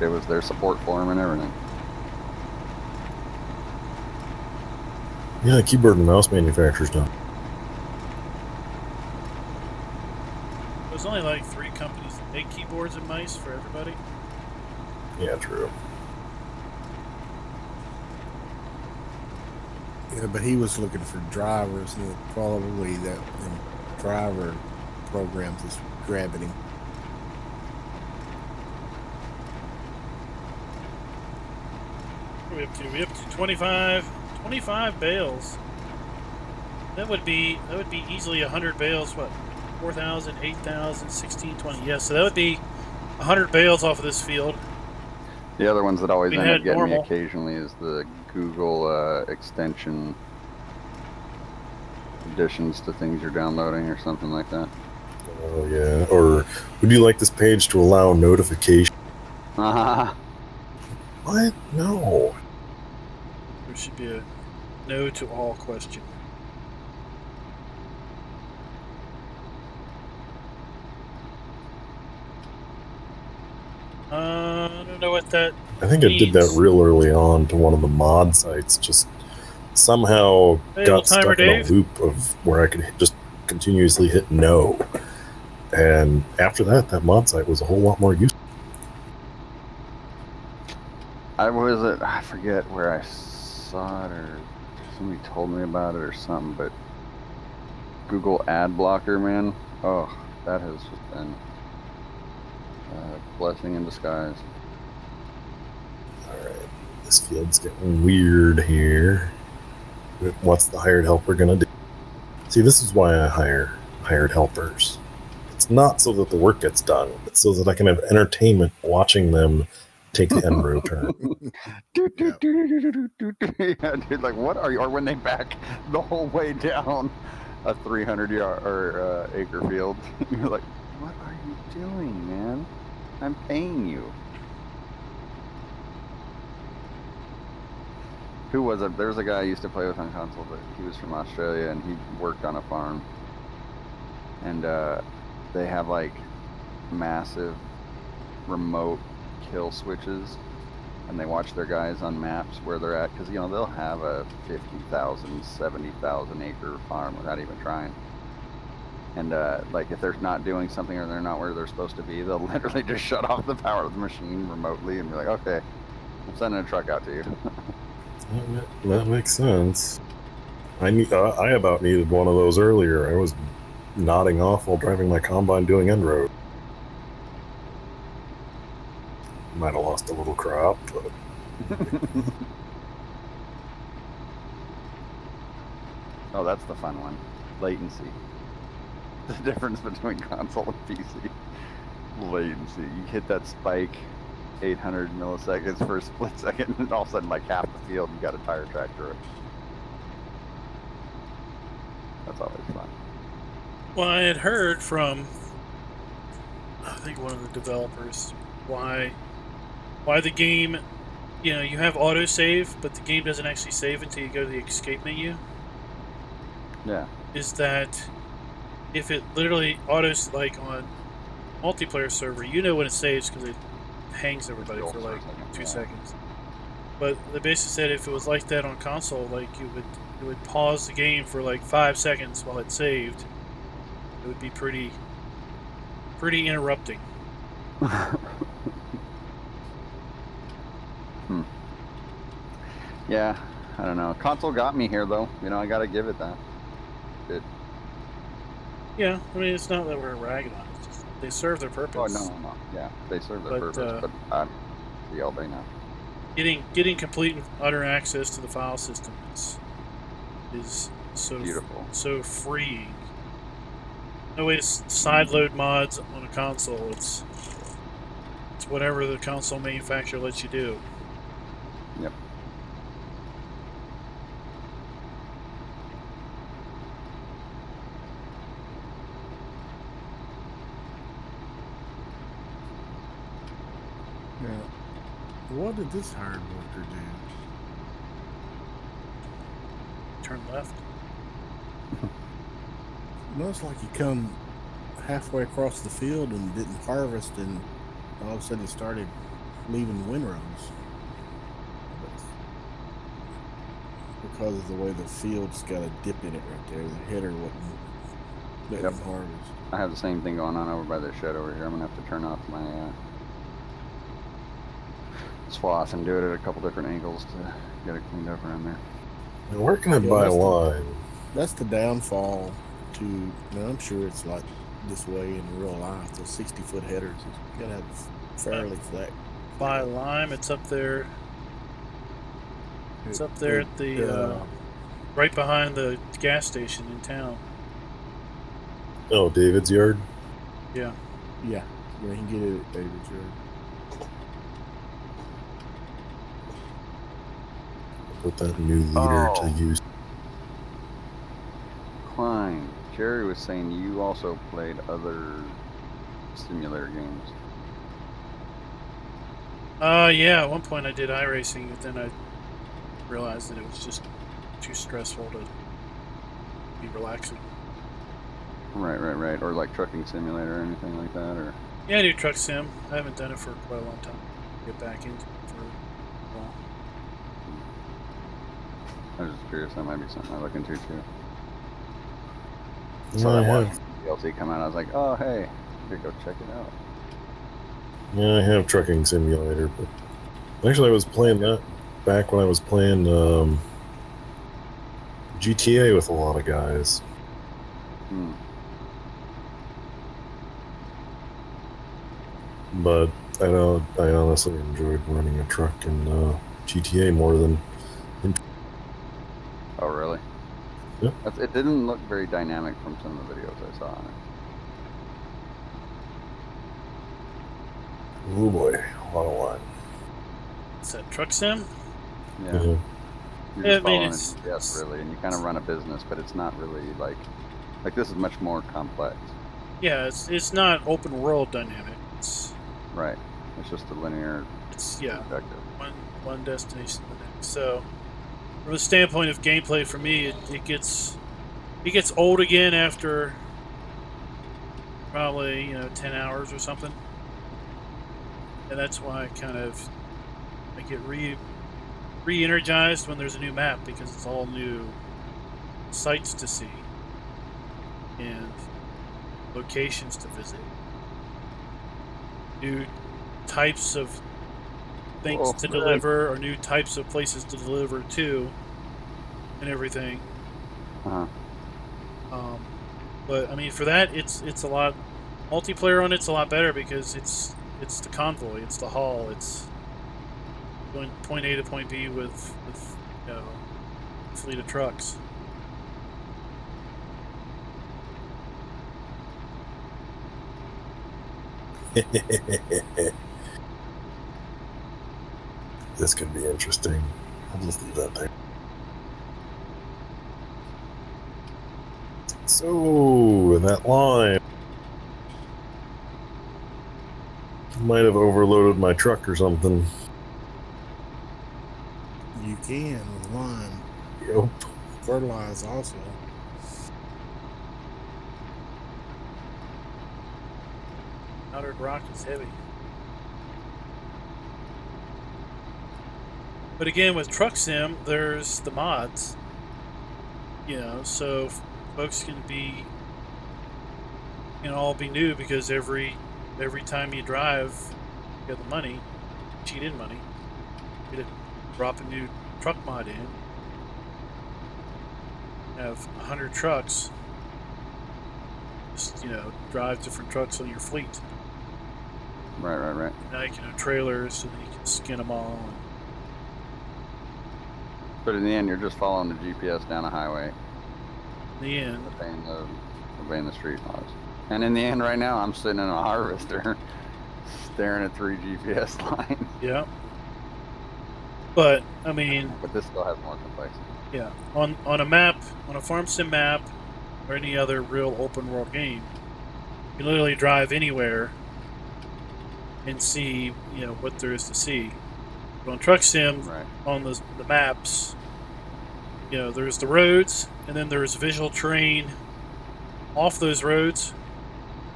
It was their support forum and everything. Yeah, the keyboard and mouse manufacturers don't. There's only like 3 companies that make keyboards and mice for everybody. Yeah, true. Yeah, but he was looking for drivers, and probably that driver programs is grabbing him. What are we up to? We up to 25 bales. That would be easily 100 bales. What? 4,000, 8,000, 16, 20. Yeah, so that would be 100 bales off of this field. The other ones that always We end up had getting me normal. occasionally is the Google extension additions to things you're downloading or something like that. Oh yeah. Or would you like this page to allow notification? Uh-huh. What? No. There should be a no to all question. I don't know what that I think I did that means. real early on to one of the mod sites. Just somehow Hey, got old timer stuck in a Dave. loop of where I could just continuously hit no. And after that, that mod site was a whole lot more useful. I forget where I saw it or somebody told me about it or something, but Google ad blocker, man. Oh, that has just been a blessing in disguise. All right, this field's getting weird here. What's the hired helper gonna do? See, this is why I hire hired helpers. It's not so that the work gets done. It's so that I can have entertainment watching them take the end road turn. Yeah, dude, like what are you? Or when they back the whole way down a 300-yard or acre field, you're like, what are you doing, man? I'm paying you. Who was it? There was a guy I used to play with on console, but he was from Australia and he worked on a farm. And they have like massive remote kill switches, and they watch their guys on maps where they're at, because they'll have a 50,000, 70,000 acre farm without even trying. And like if they're not doing something or they're not where they're supposed to be, they'll literally just shut off the power of the machine remotely and be like, okay, I'm sending a truck out to you. That makes sense. I about needed one of those earlier. I was nodding off while driving my combine doing end road. Might have lost a little crop, but Oh, that's the fun one. Latency. The difference between console and PC. Latency. You hit that spike 800 milliseconds for a split second, and all of a sudden, like half the field, you got a tire track through it. That's always fun. Well, I had heard from, I think one of the developers, why the game, you have autosave, but the game doesn't actually save until you go to the escape menu. Yeah. Is that if it literally autos, like on multiplayer server, when it saves because it hangs everybody for like 2 seconds. But they basically said if it was like that on console, like it would pause the game for like 5 seconds while it saved. It would be pretty interrupting. Yeah, I don't know. Console got me here though. I gotta give it that. It. Yeah, I mean it's not that we're ragging on it. It's just, they serve their purpose. Oh no. Yeah, they serve their purpose, but I'm the all day now. Getting complete and utter access to the file system is so beautiful, so freeing. No way to sideload mods on a console. It's whatever the console manufacturer lets you do. Yep. Yeah. What did this hired worker do? Turn left. No, it's like you come halfway across the field and didn't harvest, and all of a sudden you started leaving windrows. Because of the way the field's got a dip in it right there, the header wouldn't let him harvest. I have the same thing going on over by the shed over here. I'm gonna have to turn off my swath and do it at a couple different angles to get it cleaned up around there. And where can I buy a line? That's the downfall to. I'm sure it's like this way in real life. Those 60-foot headers, you gotta have fairly flat. By Lime, it's up there. It's up there at the right behind the gas station in town. Oh, David's yard. Yeah. Yeah, you can get it at David's Yard. Put that new leader to Oh. use. Klein, Jerry was saying you also played other simulator games. Yeah, at one point I did iRacing, but then I realized that it was just too stressful to be relaxing. Right. Or like trucking simulator or anything like that, or Yeah, I do truck sim. I haven't done it for quite a long time. Get back into it for a while. I was just curious. That might be something I look into too. Yeah, So I I have. watched DLC come out. I was like, oh hey, I could go check it out. Yeah, I have trucking simulator, but actually I was playing that back when I was playing GTA with a lot of guys. Hmm. But I honestly enjoyed running a truck in GTA more than. Oh really? Yeah. It didn't look very dynamic from some of the videos I saw on it. Oh boy, a lot of line. Is that truck sim? Yeah. Yeah. You're Yeah, just I mean, following a it's- GPS really, and you kind of run a business, but it's not really like this is much more complex. Yeah, it's not open world dynamic. It's Right. It's just a linear yeah, objective. one destination to the next. So from the standpoint of gameplay, for me, it gets old again after probably 10 hours or something, and that's why I get re-energized when there's a new map, because it's all new sights to see and locations to visit, new types of things to deliver, or new types of places to deliver to, and everything. Uh-huh. But I mean, for that, it's a lot multiplayer on it's a lot better, because it's the convoy, it's the haul, it's going point A to point B with a fleet of trucks. This could be interesting. I'll just leave that there. So, that line might have overloaded my truck or something. You can with lime. Yep. Fertilize also. Powdered rock is heavy. But again, with Truck Sim, there's the mods. So folks can all be new, because every time you drive, you get the money, cheat in money. You drop a new truck mod in. Have 100 trucks. Just drive different trucks on your fleet. Right. Now you can have trailers, so then you can skin them all. But in the end, you're just following the GPS down a highway, In the end, obeying the street laws. And in the end, right now, I'm sitting in a harvester, staring at 3 GPS lines. yeah. But I mean, But this still has more complexity. yeah, on a map, on a farm sim map, or any other real open world game, you literally drive anywhere and see what there is to see. But on Truck Sim, Right. on the maps, there's the roads, and then there's visual terrain off those roads.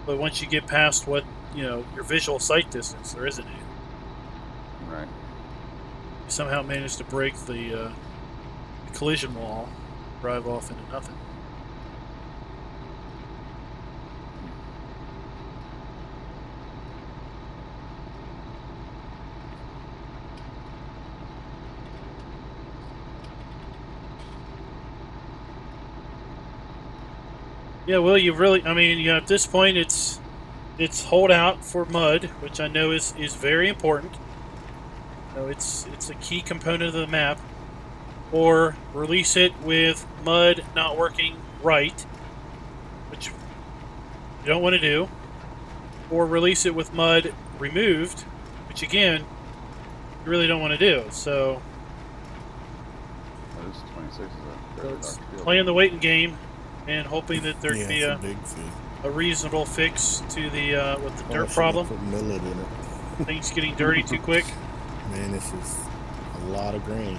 But once you get past your visual sight distance, there isn't any. Right. You somehow managed to break the collision wall, drive off into nothing. Yeah, well, at this point, it's hold out for mud, which I know is very important. It's a key component of the map. or release it with mud not working right, which you don't want to do, or release it with mud removed, which again, you really don't want to do. So This 26 is a fairly it's large field. playing the waiting game and hoping that there'd Yeah, be it's a big field. reasonable fix to the with the Probably dirt shouldn't problem. have put millet in it. Things getting dirty too quick. Man, this is a lot of grain.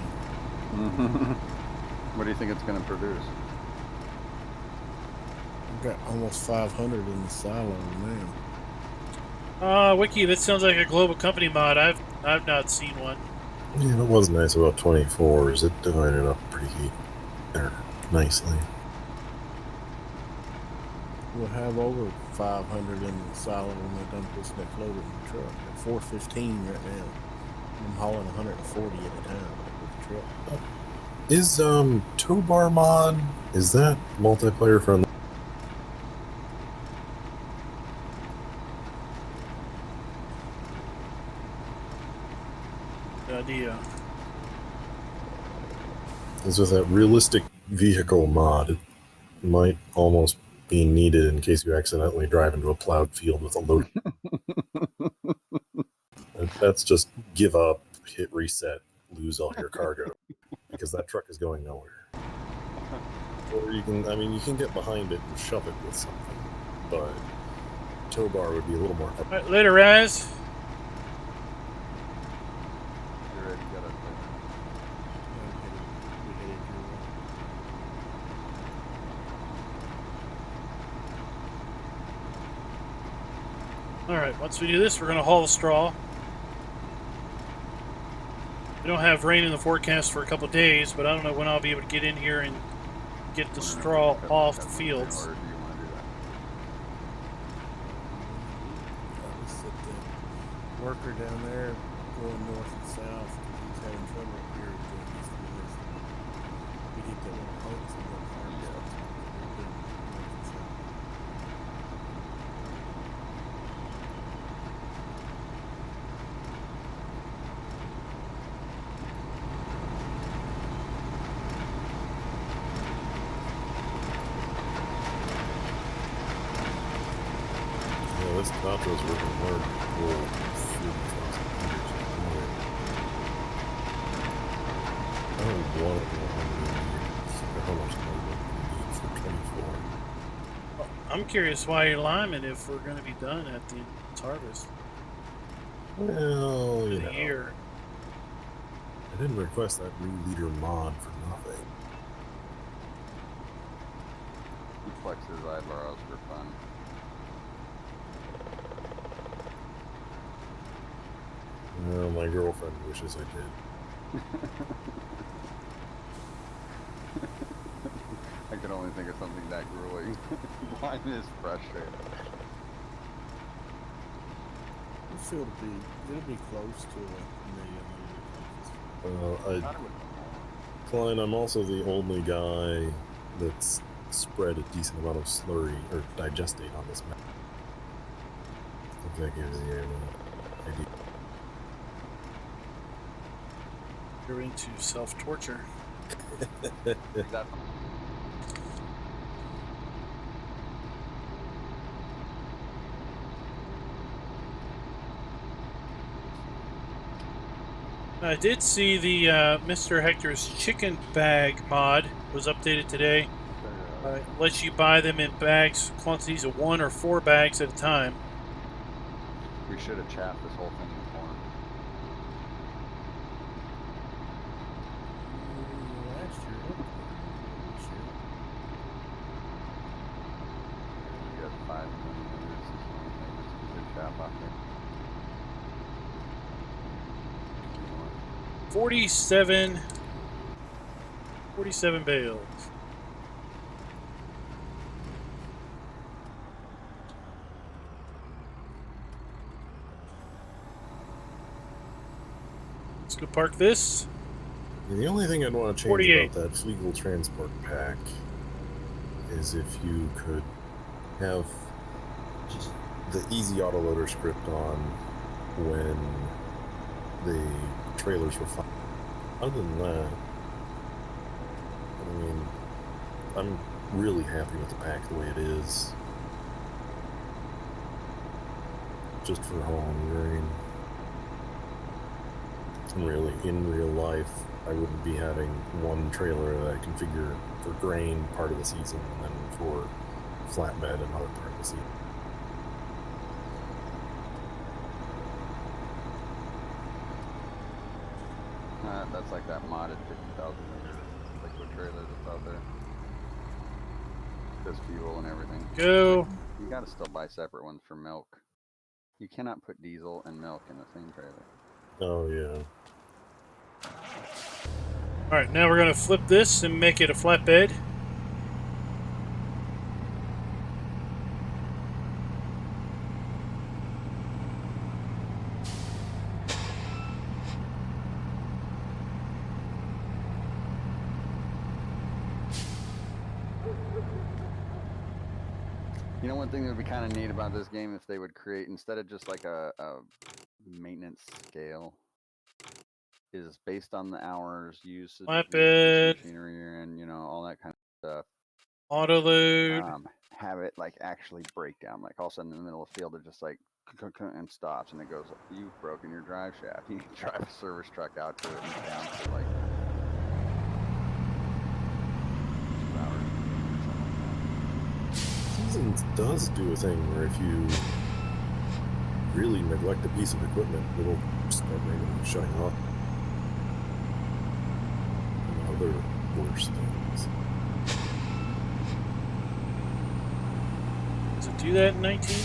What do you think it's going to produce? I've got almost 500 in the silo now. Wiki, that sounds like a global company mod. I've not seen one. Yeah, that was nice about 24s. It divided up pretty nicely. We'll have over 500 in the silo when they're done pushing that load in the truck. At 415 right now. I'm hauling 140 at a time with the truck. Is tow bar mod, is that multiplayer friendly? Idea. Is with that realistic vehicle mod, it might almost be needed in case you accidentally drive into a plowed field with a load. That's just give up, hit reset, lose all your cargo because that truck is going nowhere. Or you can get behind it and shove it with something, but tow bar would be a little more. All right, later, Raz. You're ready to get it. All right, once we do this, we're going to haul the straw. We don't have rain in the forecast for a couple days, but I don't know when I'll be able to get in here and get the straw off the fields. Or do you want to do that? I just set the worker down there going north and south because he's having trouble up here going east and west. We get that little pumps and little farms. Yeah, this Nacho's working hard to pull 30,000 meters of I don't want to know how much more we need for 24. I'm curious why you're liming if we're going to be done at the harvest Well, for you the know, year. I didn't request that new leader mod for nothing. He flexes eyebrows for fun. Well, my girlfriend wishes I did. I can only think of something that grueling. Mine is frustrating. It'll be close to a million. Klein, I'm also the only guy that's spread a decent amount of slurry or digestate on this map. If that gives you an idea. You're into self-torture. Exactly. I did see the Mr. Hector's chicken bag mod was updated today. Lets you buy them in bags, quantities of 1 or 4 bags at a time. We should have chaffed this whole thing in corn. Last year, this year. We got 5 million units. This one thing is a good chaff out there. 47 bales. Let's go park this. The only thing I'd want to change 48. about that Fleagle transport pack is if you could have just the easy autoloader script on when the trailers were fine. Other than that, mean, I'm really happy with the pack the way it is. Just for hauling grain. And really, in real life, I wouldn't be having one trailer that I configure for grain part of the season and then for flatbed another part of the season. That's like that modded 50,000 liquid trailer that's out there. Just fuel and everything. Go. You gotta still buy separate ones for milk. You cannot put diesel and milk in the same trailer. Oh, yeah. All right, now we're going to flip this and make it a flatbed. You know, one thing that would be kind of neat about this game if they would create, instead of just like a maintenance scale, is based on the hours, usage, Flatbed. machinery, and you know, all that kind of stuff. Auto load. Have it like actually break down. Like all of a sudden in the middle of the field, it just like and stops, and it goes, "You've broken your drive shaft. You need to drive a service truck out to it and down to like 2 hours." Seasons does do a thing where if you really neglect a piece of equipment, it'll start randomly shutting off. And other worse things. Does it do that in 19?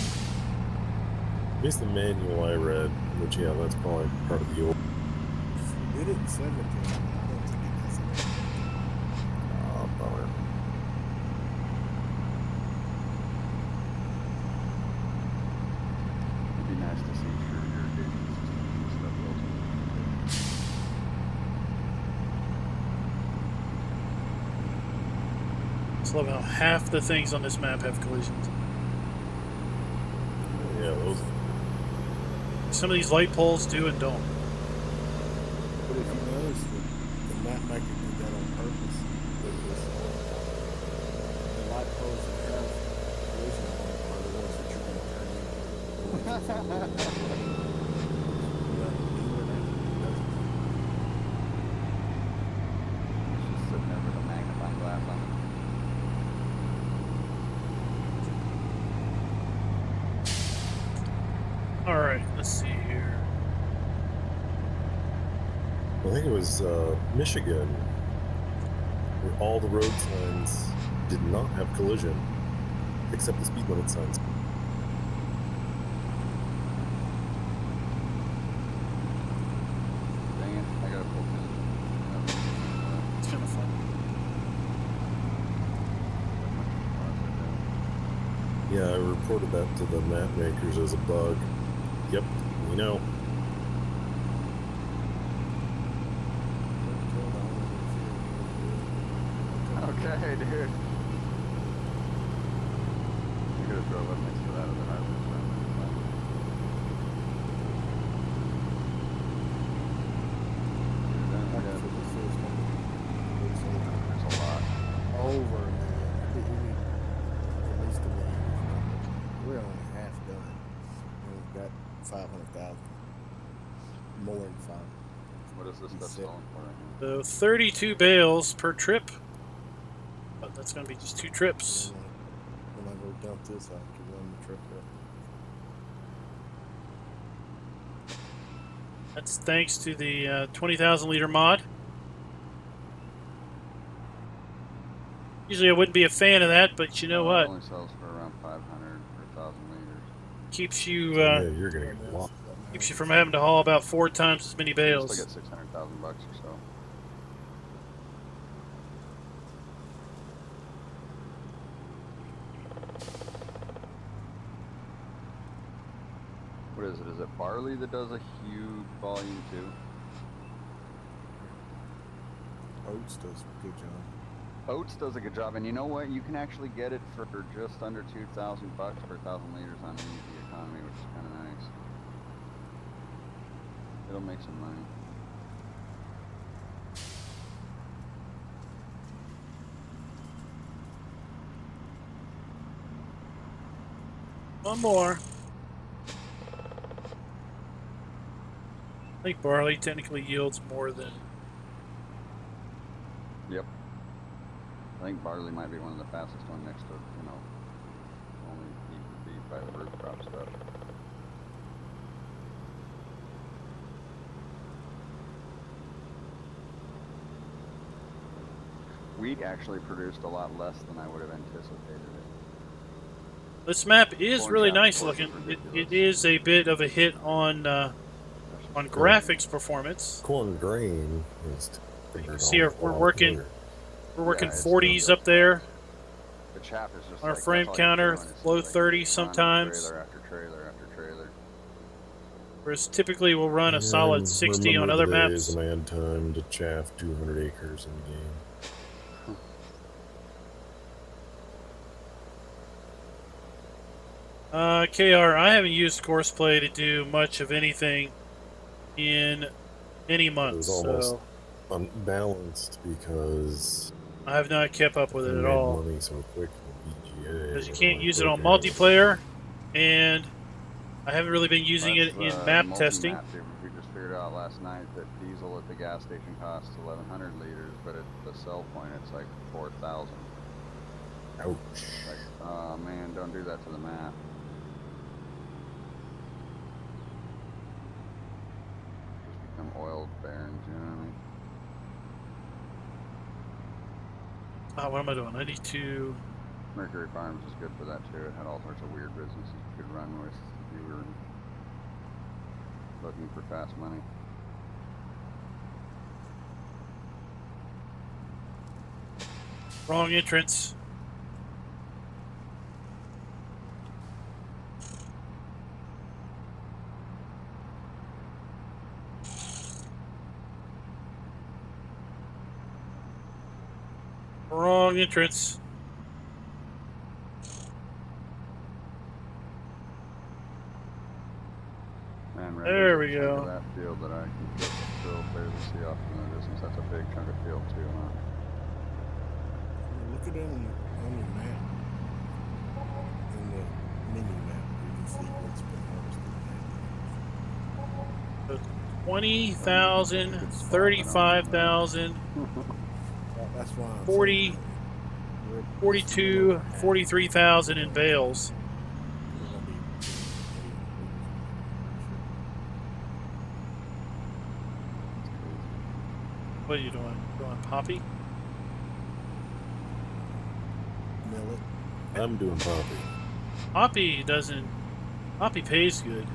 At least the manual I read, which, yeah, that's probably part of the old. It did it in 17. I don't think it does it. Bummer. It'd be nice to see your irrigation system and stuff also. Just love how half the things on this map have collisions. Yeah, those. Some of these light poles do and don't. But if you notice, the map maker did that on purpose. Because the light poles that have collision on are the ones that you're going to turn into. It's just sitting there with a magnifying glass on it. All right, let's see here. I think it was Michigan, where all the road signs did not have collision, except the speed limit signs. Dang it, I gotta pull this. It's kind of fun. Yeah, I reported that to the map makers as a bug. Yep, we know. Okay, dude. You could have drove up next to that other highway. There's a lot. Over, man. I think we need at least a million. We're only half done. And we've got 500,000. More than 5. What is this stuff selling for right now? So 32 bales per trip. But that's going to be just 2 trips. When I go dump this, I can run the truck up. That's thanks to the 20,000 liter mod. Usually I wouldn't be a fan of that, but you know It what? only sells for around 500 per 1,000 liters. Keeps you Yeah, you're gonna get a lot. keeps you from having to haul about 4 times as many You bales. still get 600,000 bucks or so. What is it? Is it barley that does a huge volume too? Oats does a good job. Oats does a good job, and you know what? You can actually get it for just under 2,000 bucks per 1,000 liters on the easy economy, which is kind of nice. It'll make some money. One more. I think barley technically yields more than. Yep. I think barley might be one of the fastest one next to, you know, only beef by the root crop stuff. Wheat actually produced a lot less than I would have anticipated it. This map is Corn really chop, of nice course, is looking. It ridiculous. is a bit of a hit on graphics performance. Corn grain is You figured see, all we're all working. clear. We're working it's 40s still up there. The chaff is just Our like, frame that's all you're counter, doing. It's low like 30s running sometimes. Trailer after trailer after trailer. Whereas typically we'll run a Yeah, solid I 60 on remember other the days maps. when I had time to chaff 200 acres in the game. KR, I haven't used Courseplay to do much of anything in any It month, was almost so unbalanced because I have not kept up with it you at made all. money so quick in VGA. Because you I'm can't like, use it on okay. multiplayer, and I haven't really been using it That's, in map testing. multi-map difference. We just figured out last night that diesel at the gas station costs 1,100 liters, but at the sell point it's like 4,000. Ouch. Like, oh man, don't do that to the map. Just become oil barons, you know what I mean? What am I doing? I need to. Mercury Farms is good for that too. It had all sorts of weird businesses you could run with if you were looking for fast money. Wrong entrance. Wrong entrance. Man, Red, There there's we a chunk go. of that field that I can just still barely see off in the distance. That's a big chunk of field too, huh? Look at it on your map. In the mini map, you can see what's been harvested. 20,000, 35,000, That's why I'm 40, saying we're 42, 43,000 in bales. gonna be What are you doing? Doing poppy? millet. I'm doing poppy. Poppy doesn't. Poppy pays good.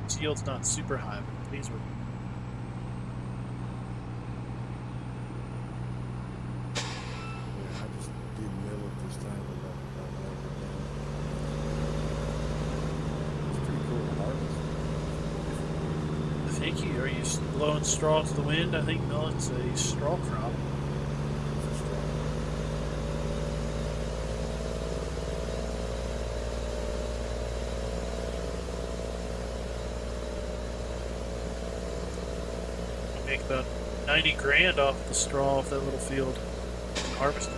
Its yield's not super high, but it pays well. Yeah, I just did millet this time. It's pretty cool to harvest. Thank you. Are you blowing straw to the wind? I think millet's a straw crop. You make about 90 grand off the straw of that little field and harvest it.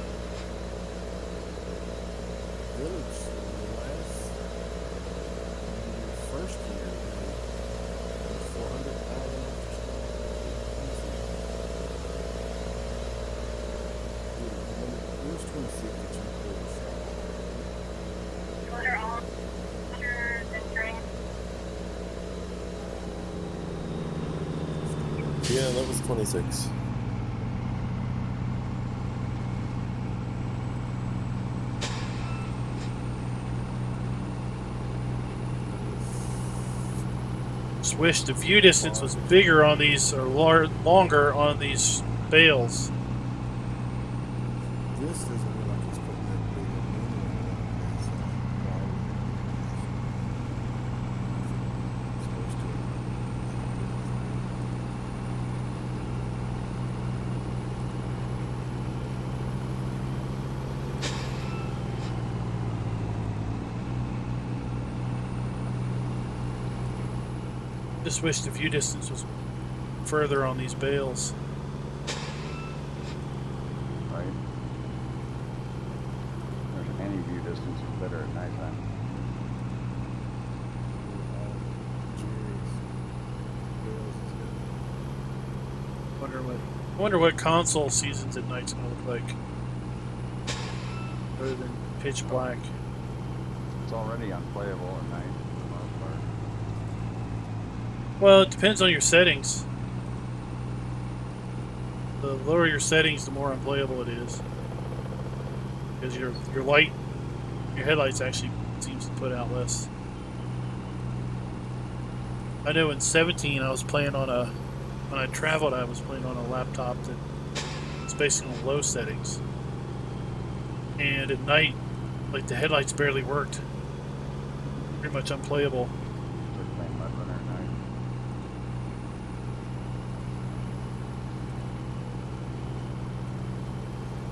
Village last first year, 400,000 it was 26 that you pulled What are all pictures and drinks? Yeah, that was 26. Just wish the view distance was bigger on these, or longer on these bales. This doesn't look like it's putting that big of a it's supposed to. Just wish the view distance was further on these bales. Right? There's any view distance is better time. I wonder what console seasons at night's gonna look like. Other than pitch black. It's already unplayable at night for the most part. Well, it depends on your settings. The lower your settings, the more unplayable it is. Because your light, your headlights actually seems to put out less. I know in 17 I was playing on a, when I traveled I was playing on a laptop that was basically on low settings. And at night, like the headlights barely worked. Pretty much unplayable. Just playing Mud Runner at night.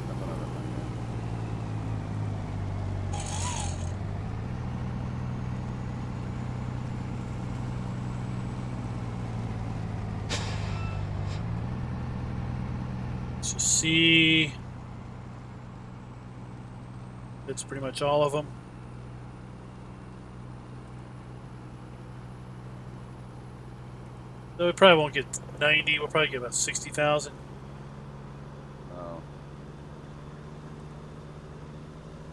That's another thing. Let's just see. That's pretty much all of them. So we probably won't get 90. We'll probably get about 60,000. Oh.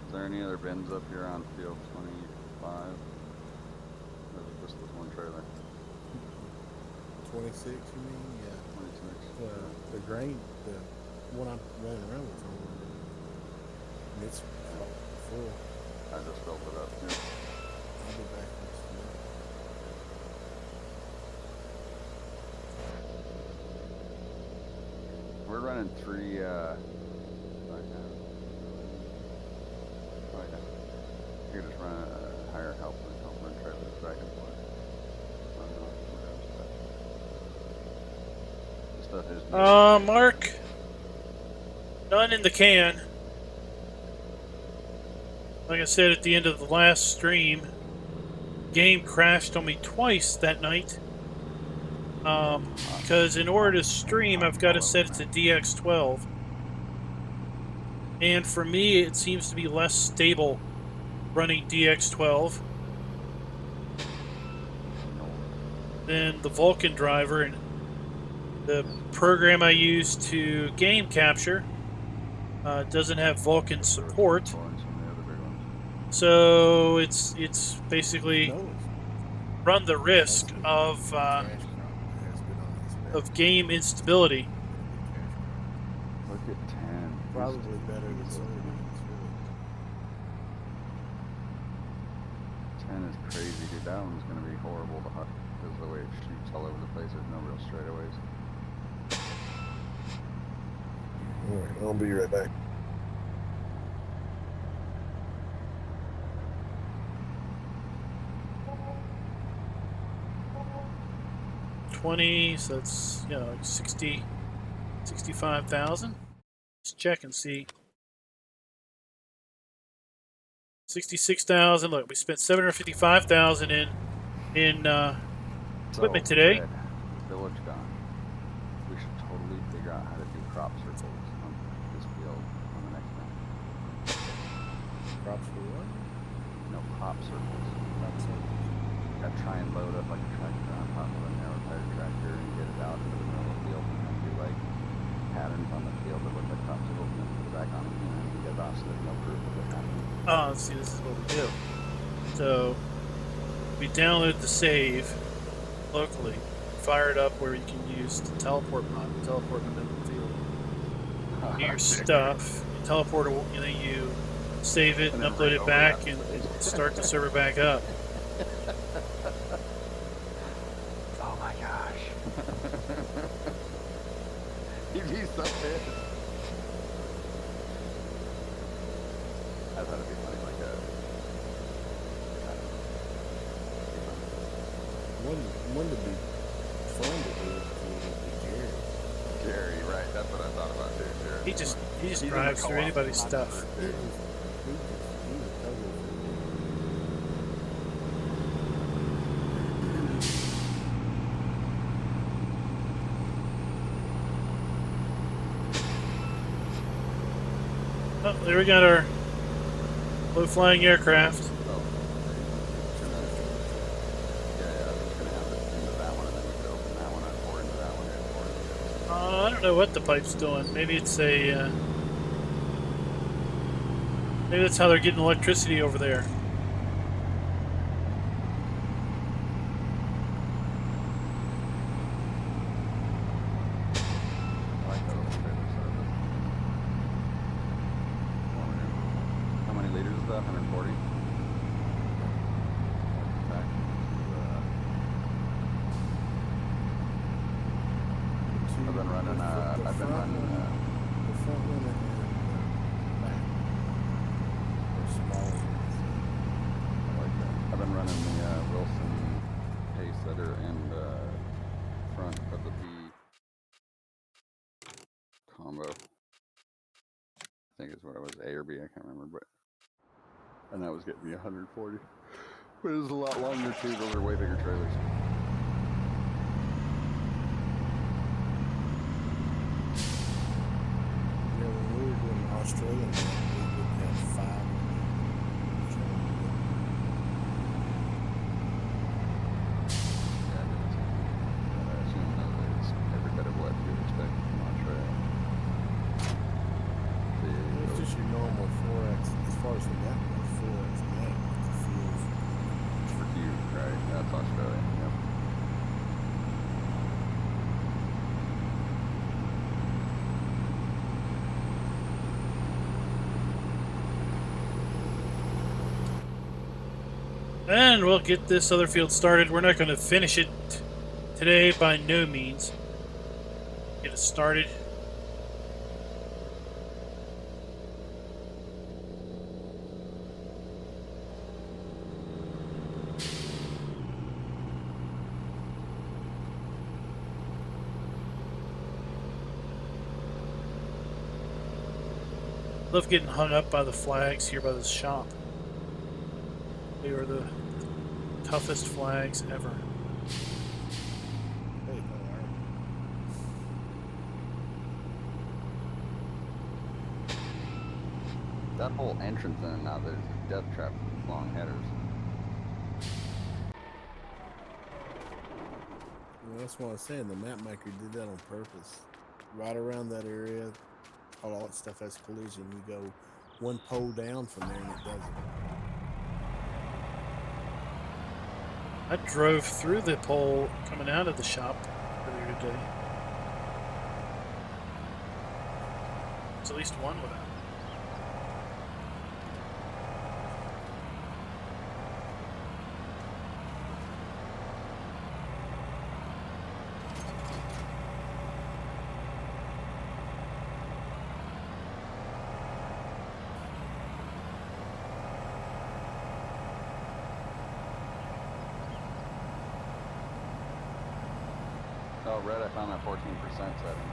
Is there any other bins up here on field 25? Or is it just this one trailer? 26, you mean? Yeah. 26. The grain, the one I'm running around with, and it's full. I just filled it up here. I'll be back next week. We're running 3, oh yeah. You could just run a higher help run trailer back and forth. This stuff is Mark. None in the can. Like I said at the end of the last stream, game crashed on me twice that night. Because in order to stream, I've got to set it to DX12. And for me, it seems to be less stable running DX12 than the Vulkan driver. And the program I use to game capture doesn't have Vulkan support. So it's basically run the risk of game instability. Look at 10. Probably better than soybeans, 10 is crazy, dude. That one's gonna be horrible to hunt because of the way it shoots all over the place. There's no real straightaways. Alright, I'll be right back. So that's, you know, like 65,000. Let's check and see. 66,000. Look, we spent 755,000 in equipment today. Red, village gone. We should totally figure out how to do crop circles on this field on the next map. Crops for what? No, crop circles. Gotta try and load up like a tractor on top of a narrow tire tractor and get it out into the middle of the field and then do like patterns on the field that look like crop circles and then put it back on again and get off so there's no proof of it happening. Oh, see, this is what we do. So we download the save locally, fire it up where you can use the teleport mod, teleport in the middle of the field. Do your stuff, you teleport, and then you save it and upload it back and start the server back up. Oh my gosh. He'd be so pissed. I thought it'd be funny like that. One to be fun to do would be Gary. Gary, right? That's what I thought about too, Gary. He just He's in the drives through co-op, anybody's not stuff. the He first was totally Oh, there we got our low-flying aircraft. Oh, I don't know what the pipe's doing. Maybe it's a. Maybe that's how they're getting electricity over there. I like that little trailer service. How many liters is that? 140? Back I've been running, the front one and the back are smaller. I like that. I've been running the Wilson pace setter and front of the P combo. I think is what it was, A or B, I can't remember, but and that was getting me 140. But it was a lot longer too. Those are way bigger trailers. Yeah, when we were doing Australian, we would have 5. Yeah, I did too. But I assume that it's every bit of what you would expect from Australia. It's just your normal 4X, as far as the net goes, 4X net with the fuels. For huge, right? That's Australia. Yep. And we'll get this other field started. We're not going to finish it today by no means. Get it started. Love getting hung up by the flags here by the shop. They are the toughest flags ever. Hey, That whole entrance in and out, there's a death trap for these long headers. well, that's what I was saying. The map maker did that on purpose. Right around that area, all that stuff has collision. You go one pole down from there and it doesn't. I drove through the pole coming out of the shop earlier today. There's at least one with it. Oh, red, I found that 14% setting.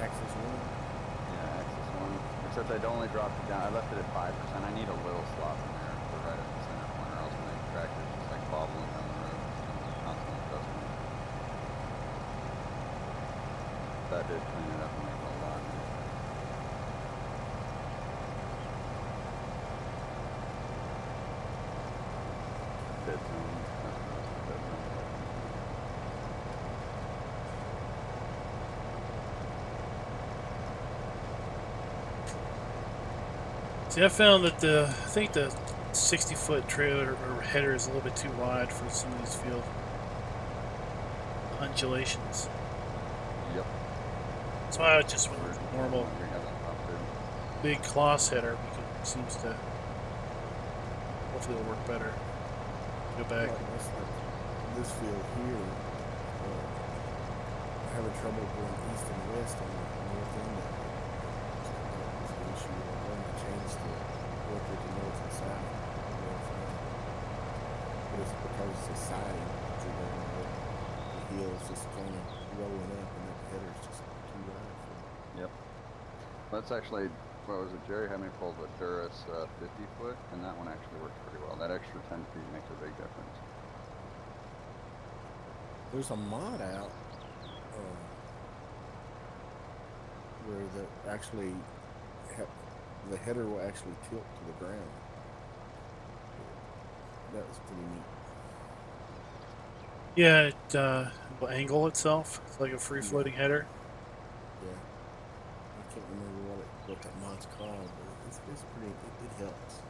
Axis one. Yeah, axis one. Except I'd only dropped it down. I left it at 5%. I need a little slot in there for right at the center point, or else my tractor's just like bobbling down the road. I'm constantly adjusting. That did clean it up and make it a lot nicer. Dead zone. That's what it's dead zone. See, I found that I think the 60-foot trailer or header is a little bit too wide for some of these field undulations. Yep. That's why I just went with normal We have that top too. big Kloss header because it seems to hopefully it'll work better. Go back. Like this field here, having trouble going east and west on the north end of it. That's the issue. When they changed the work with the north and south. But it's because it's a siding. You're going with the hills just kind of rolling up and that header's just too wide for it. Yep. That's actually, what was it, Jerry had me pull the Durus 50-foot, and that one actually works pretty well. That extra 10 feet makes a big difference. There's a mod out where the header will actually tilt to the ground. That was pretty neat. Yeah, angle itself. It's like a free floating header. Yeah. I can't remember what that mod's called, but it's pretty. It helps.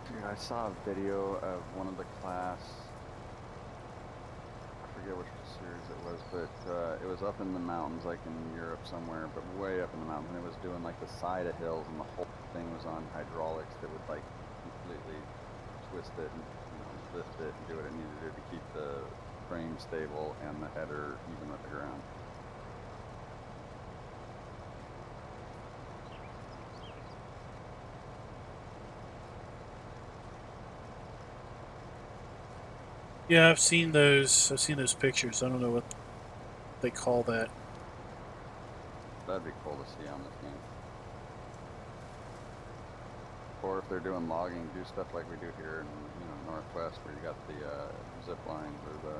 Dude, I saw a video of one of the class. I forget which series it was, but it was up in the mountains, like in Europe somewhere, but way up in the mountains. And it was doing like the side of hills, and the whole thing was on hydraulics that would like completely twist it and lift it and do what it needed to do to keep the frame stable and the header even with the ground. Yeah, I've seen those. I've seen those pictures. I don't know what they call that. That'd be cool to see on this game. Or if they're doing logging, do stuff like we do here in Northwest, where you got the zip lines or the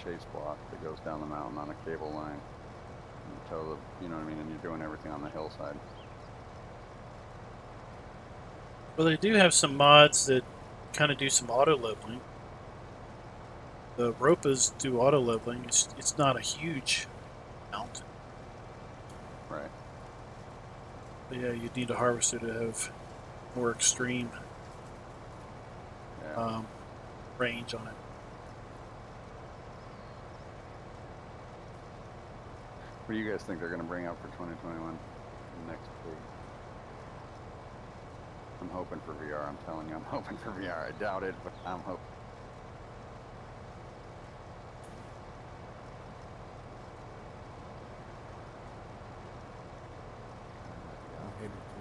chase block that goes down the mountain on a cable line. And tow the, you know what I mean, and you're doing everything on the hillside. Well, they do have some mods that kind of do some auto leveling. The Ropas do auto leveling. It's not a huge amount. Right. But yeah, you need a harvester to have more extreme Yeah. range on it. What do you guys think they're going to bring out for 2021 next week? I'm hoping for VR. I'm telling you, I'm hoping for VR. I doubt it, but I'm hoping. I'm headed to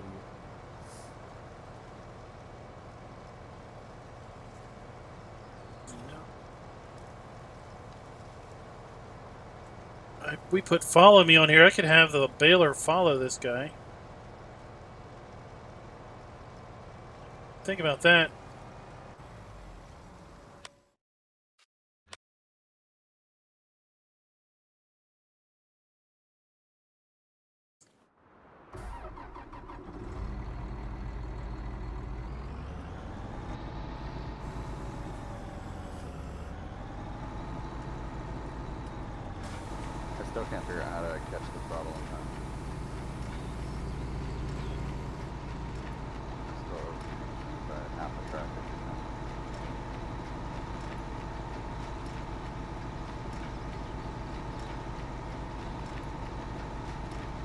you. We put follow me on here. I could have the Baler follow this guy. Think about that. I still can't figure out how to catch the throttle in time. Still half the traffic.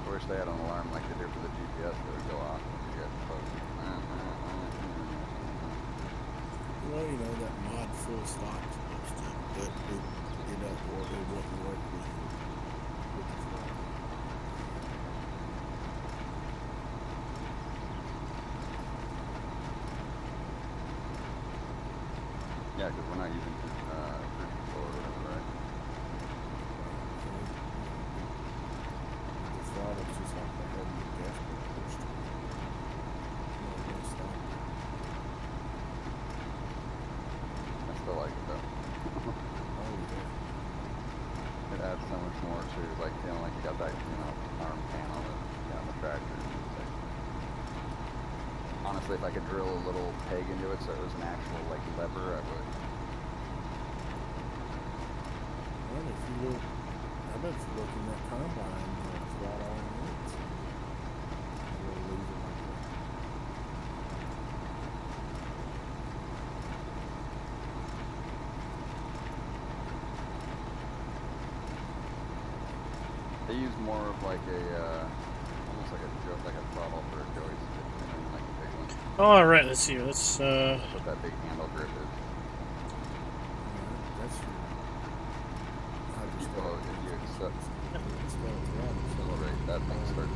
I wish they had an alarm like they do for the GPS that would go off if you get close. Well, that mod full stop is supposed to, but it doesn't work. It wouldn't work with the throttle. Yeah, because we're not using cruise control or whatever, right? The throttle's just like the head of the gas pedal pushed. I still like it though. Oh yeah. It adds so much more to like feeling like you got that, arm panel on the tractor. Honestly, if I could drill a little peg into it so it was an actual like lever, I would. Well, if you look, I bet if you look in that combine, it's right on it. We'll leave it like that. They use more of like a, almost like a throttle for a joystick, like a big one. All right, let's see. Let's. That's what that big handle grip is. That's your. I just Well, if you accept, throttle. accelerate, that thing starts.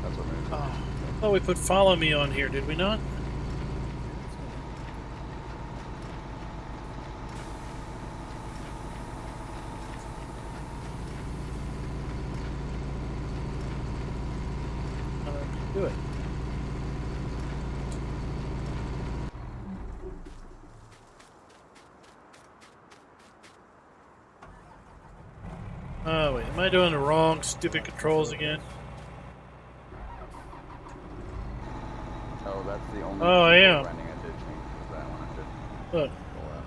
That's what moves it. Oh, we put follow me on here, did we not? Do it. Oh wait, am I doing the wrong stupid controls again? Oh, that's the only. Oh, I am. Finding I did change was that one. I did. Look, Pull out.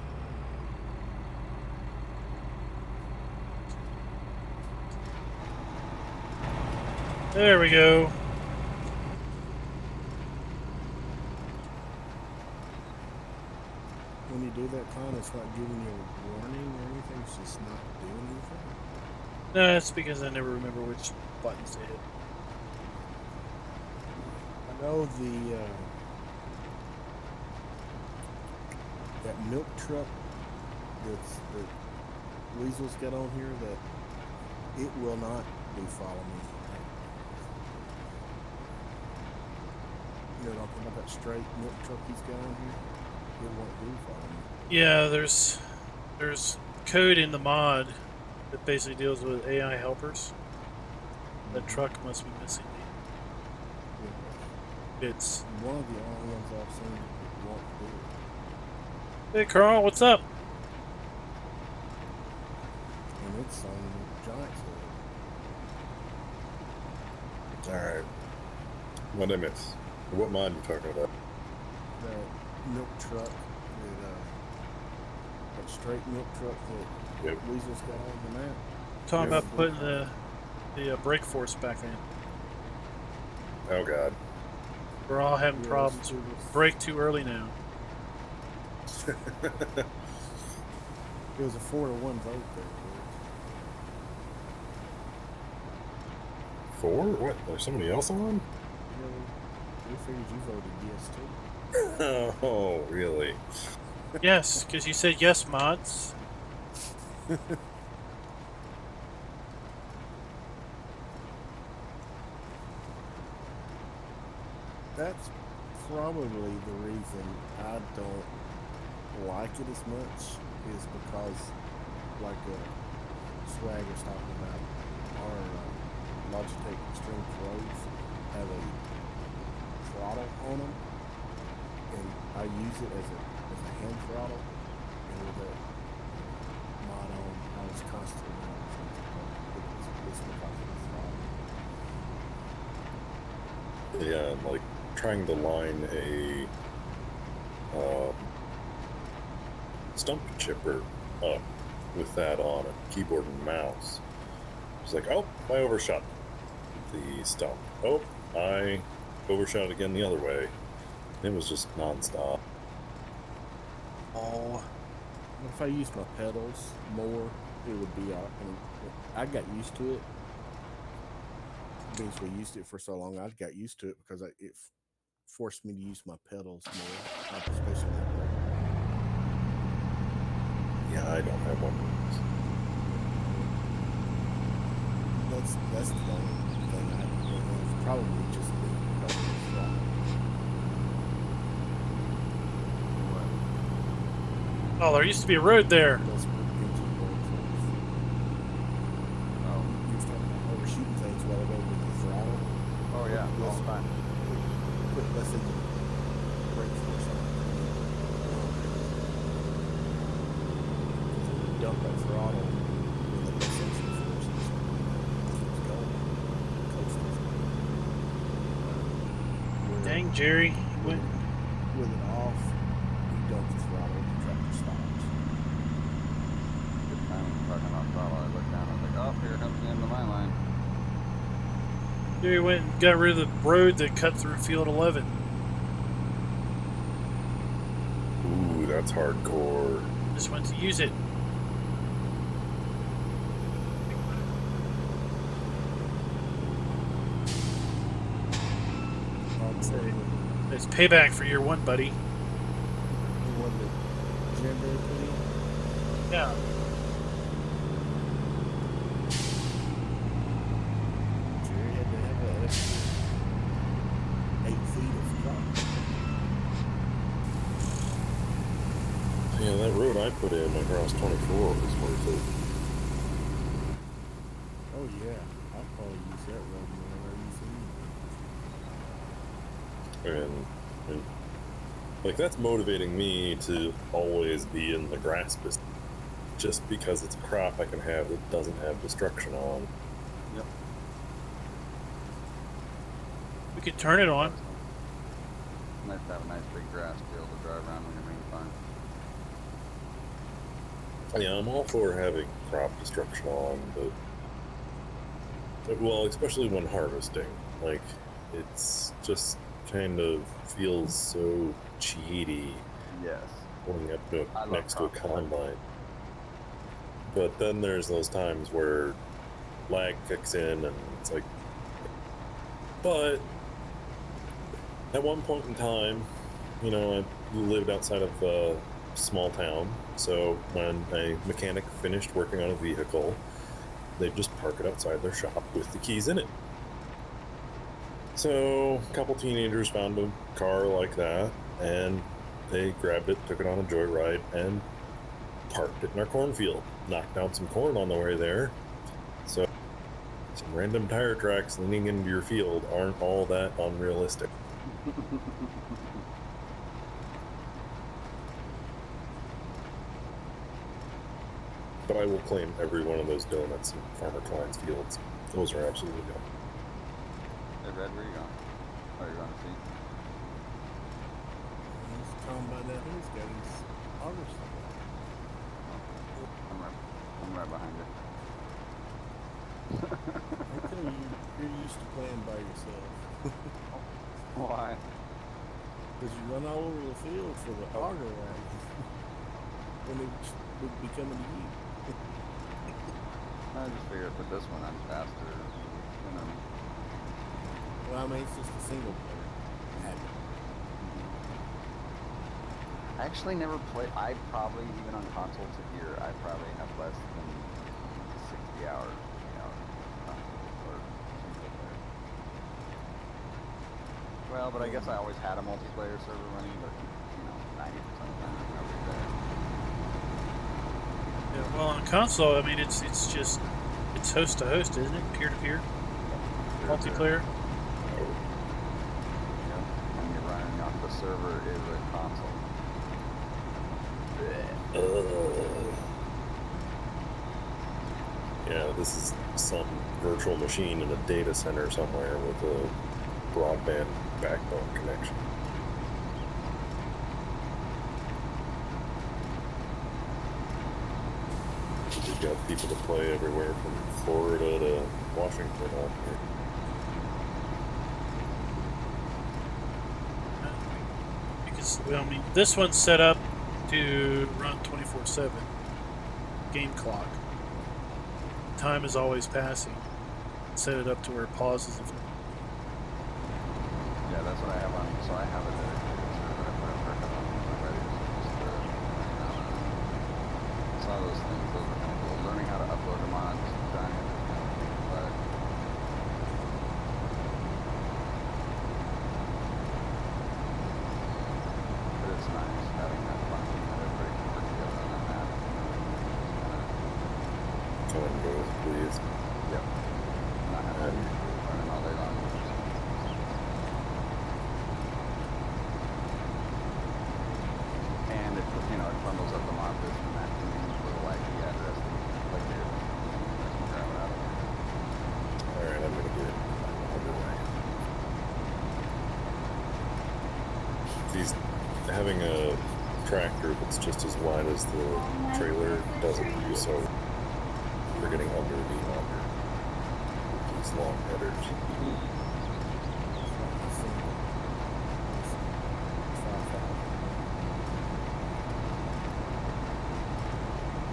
there we go. When you do that, Con, it's not giving you a warning or anything. It's just not doing anything. No, it's because I never remember which buttons to hit. I know that milk truck that Weasel's got on here, that it will not do follow me. You know what I'm talking about, that straight milk truck he's got on here? It won't do follow me. Yeah, there's code in the mod that basically deals with AI helpers. That truck must be missing Yeah. It's One of the only ones I've seen that won't do it. hey Carl, what's up? And it's on the Giants head. Alright. What did I miss? What mod are you talking about? That milk truck, that straight milk truck that Weasel's got on the map. Talking Yeah. about putting the brake force back in. Oh god. We're all having Yeah, problems. Brake too early now. It was a 4-1 vote there. 4? What? There's somebody else on? We figured you voted yes too. Oh, really? Yes, because you said yes, mods. That's probably the reason I don't like it as much, is because, like Swagger's talking about, our Logitech Extreme Pros have a throttle on them, and I use it as a hand throttle, and with that mod on, I was constantly it's because of the throttle. Yeah, and like trying to line a stump chipper up with that on a keyboard and mouse. It's like, oh, I overshot the stump. Oh, I overshot it again the other way. It was just nonstop. Oh, If I used my pedals more, it would be out. I mean, I got used to it. Because we used it for so long, I got used to it because it forced me to use my pedals more, like especially that brake. Yeah, I don't have one of those. That's the only thing I do. It's probably just because of the throttle. oh, there used to be a road there. That's what engine going for. Oh. You was talking about overshooting things while ago with the throttle. Oh yeah, all the time. Put less in the brake force on it. Dump that throttle with the less engine force. It keeps going. Coasting. Dang, Jerry. With it off, you dump the throttle, the tractor stops. Good time when you're talking about throttle. I looked down. I was like, oh, here comes the end of my line. Jerry went and got rid of the road that cut through Field 11. Ooh, that's hardcore. Just went to use it. It's payback for year one, buddy. The one that Jim Bear put in. Yeah. Jerry had to have that extra 8 feet of drop. Yeah, that road I put in across 24 was worth it. Oh yeah, I'd probably use that road more than I use And like that's motivating me to always be in the grass business, just because it's a crop I can have that doesn't have destruction on. Yep. We could turn it on. Nice to have a nice big grass field to drive around when you're making fun. Yeah, I'm all for having crop destruction on, but well, especially when harvesting. Like, it's just kind of feels so cheaty Yes. pulling up to I love next to a crop destruction. combine. But then there's those times where lag kicks in, and it's like. But at one point in time, you know, I lived outside of a small town, so when a mechanic finished working on a vehicle, they'd just park it outside their shop with the keys in it. So a couple teenagers found a car like that, and they grabbed it, took it on a joyride, and parked it in our cornfield. Knocked down some corn on the way there. So some random tire tracks leaning into your field aren't all that unrealistic. But I will claim every one of those donuts in Farmer Klein's fields. Those are absolutely good. Hey, Red, where you going? Oh, you're on the feet. This combine down here's got his harvest. I'm right behind you. How come you're used to playing by yourself? Why? Because you run all over the field for the auger wagon when it would be coming to you. I just figured with this one I'm faster. You know. Well, I mean, it's just a single player habit. I actually never play. I probably, even on console to here, I probably have less than 60 hours. Or single player. Well, but I guess I always had a multiplayer server running, but 90% of the time I'm every day. Yeah, well, on console, I mean, it's just it's host to host, isn't it? Peer to peer, multiplayer. Yep. And you're running off the server is a console. Yeah, this is some virtual machine in a data center somewhere with a broadband backbone connection. We've got people to play everywhere from Florida to Washington out here. Because, well, I mean, this one's set up to run 24/7. Game clock. Time is always passing. Set it up to where it pauses. Yeah, that's what I have on. So I have a dedicated server. I put a perk up on already. It's one of those things. Those are kind of cool. Learning how to upload them on giant. But it's nice having that function that everybody can work together on that map. Come and go, please. Yep. Not having to learn all day long. And it, it bundles up the markers from that little IP address that you can click here. Grab it out of there. Alright, I'm gonna get underway. Having a tractor that's just as wide as the trailer doesn't do so. We're getting under the longer with these long headers.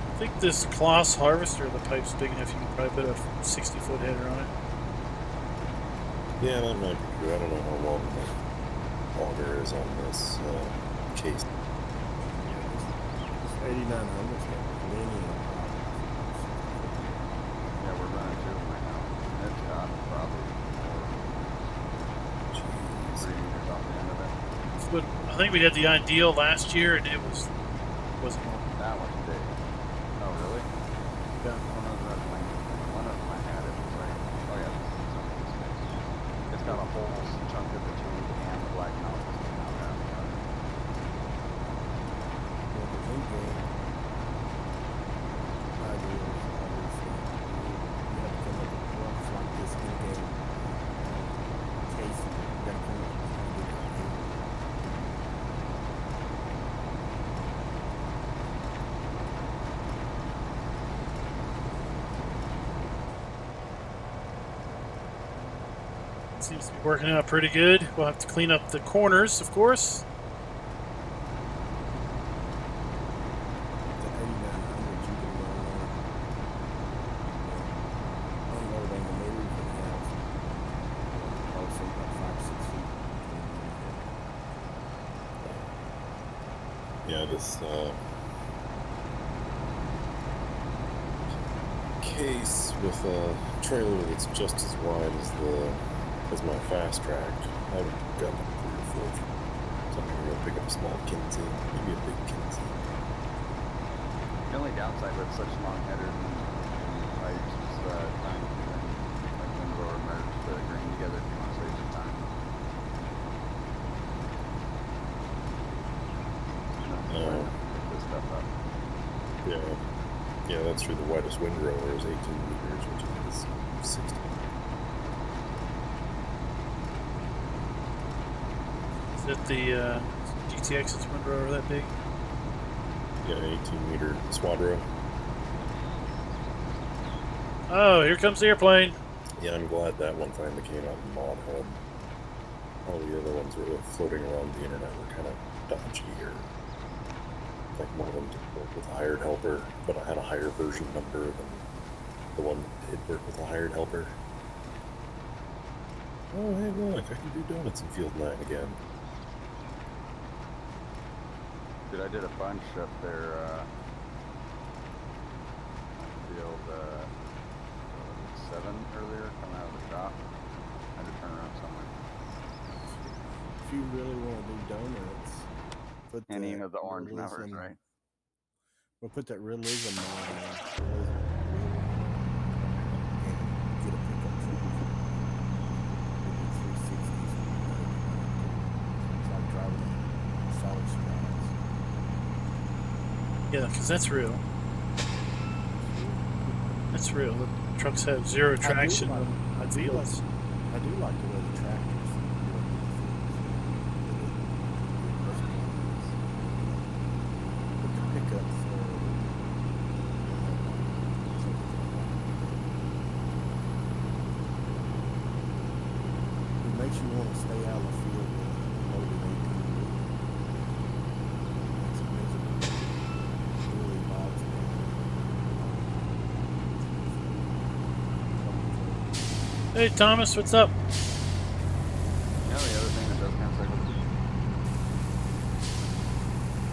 I think this Kloss harvester, the pipe's big enough you can probably put a 60-foot header on it. Yeah, that might be good. I don't know how long the auger is on this case. 8900's got plenty of Yeah, we're running two of them right now. And it's got probably 3 meters off the end of it. But I think we had the ideal last year, and it wasn't long. That one's big. Oh, really? Yeah. One of them I had, it was like, oh yeah, it's got a whole chunk of the tube and the black mouth sticking out there. in-game ideas. Obviously, you have to come up with blocks like this in-game case. You got to come up with Seems to be working out pretty good. We'll have to clean up the corners, of course. The 8900 you can run unload on the move and have also about 5-6 feet. Yeah, this case with a trailer that's just as wide as my fast track. I haven't got a 3 or 4. So I'm gonna go pick up a small Kinsey, maybe a big Kinsey. The only downside with such long headers and pipes is time when like window or merge the grain together if you want to save some time. Pick this stuff up. Yeah, that's true. The widest windrow is 18 meters, which is 60. Is that the GTX's windrow that big? Yeah, 18-meter swad row. Oh, here comes the airplane. Yeah, I'm glad that one finally came out in mod hub. All the other ones were floating around the internet were kind of dodgy or like one of them did work with a hired helper, but I had a higher version number than the one that did work with a hired helper. Oh, hey, look, I can do donuts in Field 9 again. Dude, I did a bunch up there, field 7 earlier, coming out of the shop. I had to turn around somewhere. If you really want to do donuts, put Any that of the orange numbers, realism- right? We'll put that realism on and get a pickup truck. Maybe 360s. It's like driving solid strides. Yeah, because that's real. That's real. The trucks have zero traction on fields. I do like the way the tractors work in the fields. But the pickups it makes you want to stay out of the field with loaded 18. Makes it miserable. It really bogs me. Hey, Thomas, what's up? You know, the other thing that does kind of cycle, it's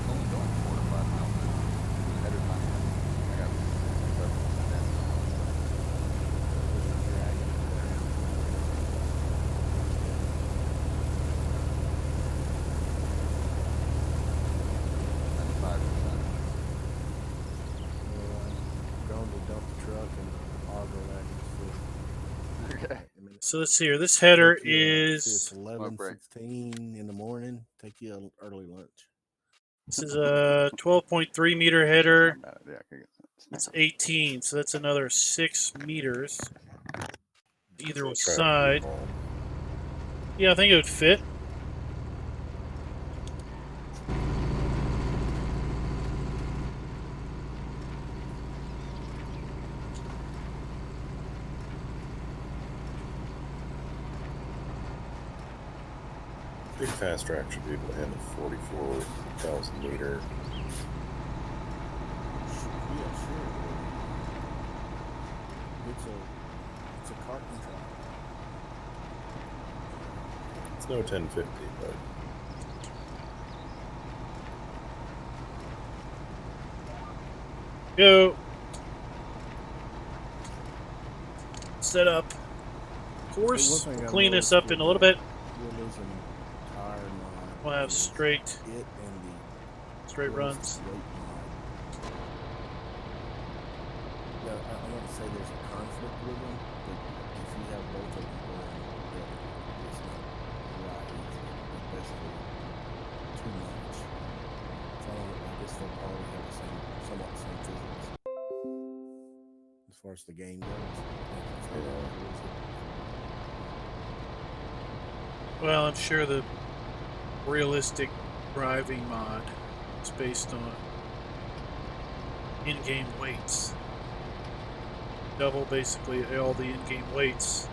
only going 4 to 5 miles an hour. The header's not even, I got 7% down. Going to dump the truck and auger wagons. Okay. So let's see here. This header Take you, see, is it's 11, break. 16 in the morning. Take you an early lunch. this is a 12.3 meter header. Not bad idea. I could get that. It's 18, so that's another 6 meters either Try to side. do them all. Yeah, I think it would fit. Big fast track should be able to handle 44,000 meter. Yeah, sure. It's a carton truck. It's no 1050, but Go. Set up. Course. One thing We'll I clean this noticed up in a little bit. Realism tire mod. We'll have is straight it and the straight what is runs. the weight mod. Yeah, I wouldn't say there's a conflict with them, but if you have both of them going, it's not right. It's basically too much. So I guess they'll probably have the same, somewhat the same physics as far as the game goes. Well, I'm sure the realistic driving mod is based on in-game weights. Double basically all the in-game weights,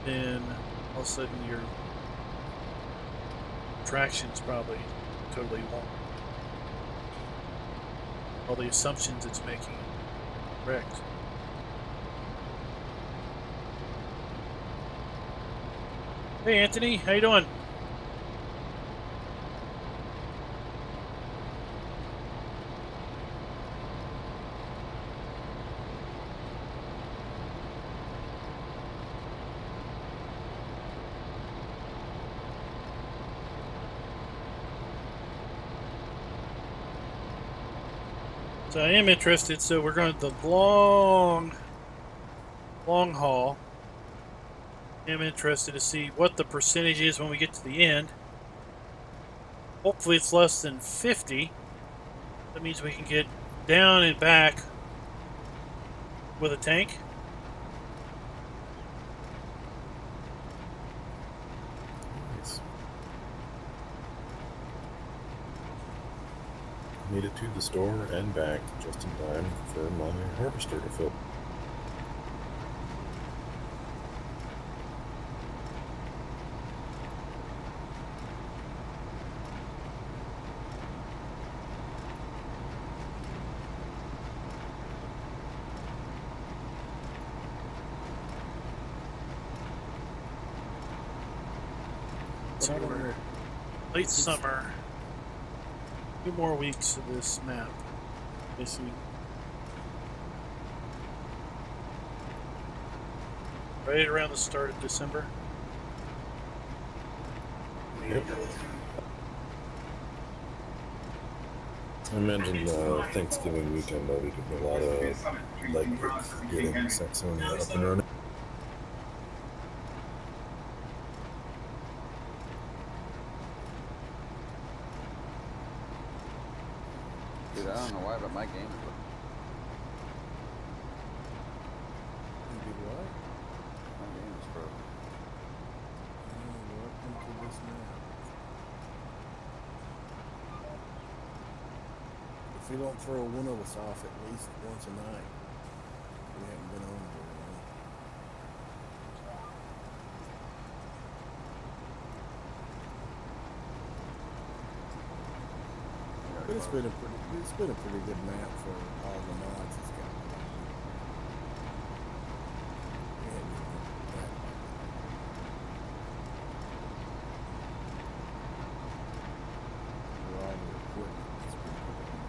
then all of a sudden your traction's probably totally wrong. All the assumptions it's making correct. Hey Anthony, how you doing? So I am interested, so we're going the long haul. I am interested to see what the percentage is when we get to the end. Hopefully it's less than 50. That means we can get down and back with a tank. Nice. Made it to the store and back just in time for my harvester to fill. So we're late summer. 2 more weeks of this map. Basically. Right around the start of December. Yep. I mentioned Thanksgiving weekend I'll be doing a lot of legwork getting Saxonia up and running. Dude, I don't know why, but my game is. You did what? My game is broken. Welcome to this map. If we don't throw one of us off at least once a night, we haven't been on very long. But it's been a pretty good map for all the mods it's got. We hadn't even looked at that. For all the equipment that's been put on.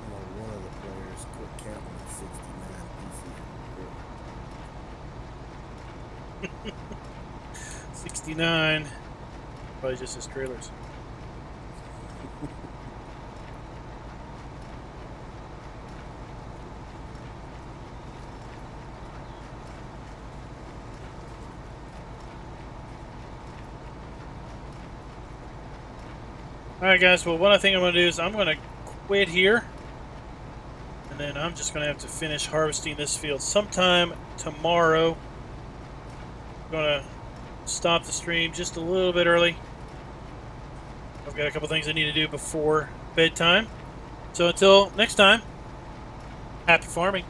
I know one of the players quit counting at 69 pieces of equipment. 69. Probably just his trailers. Alright guys, well what I think I'm going to do is I'm going to quit here. And then I'm just going to have to finish harvesting this field sometime tomorrow. I'm going to stop the stream just a little bit early. I've got a couple things I need to do before bedtime. So until next time, happy farming.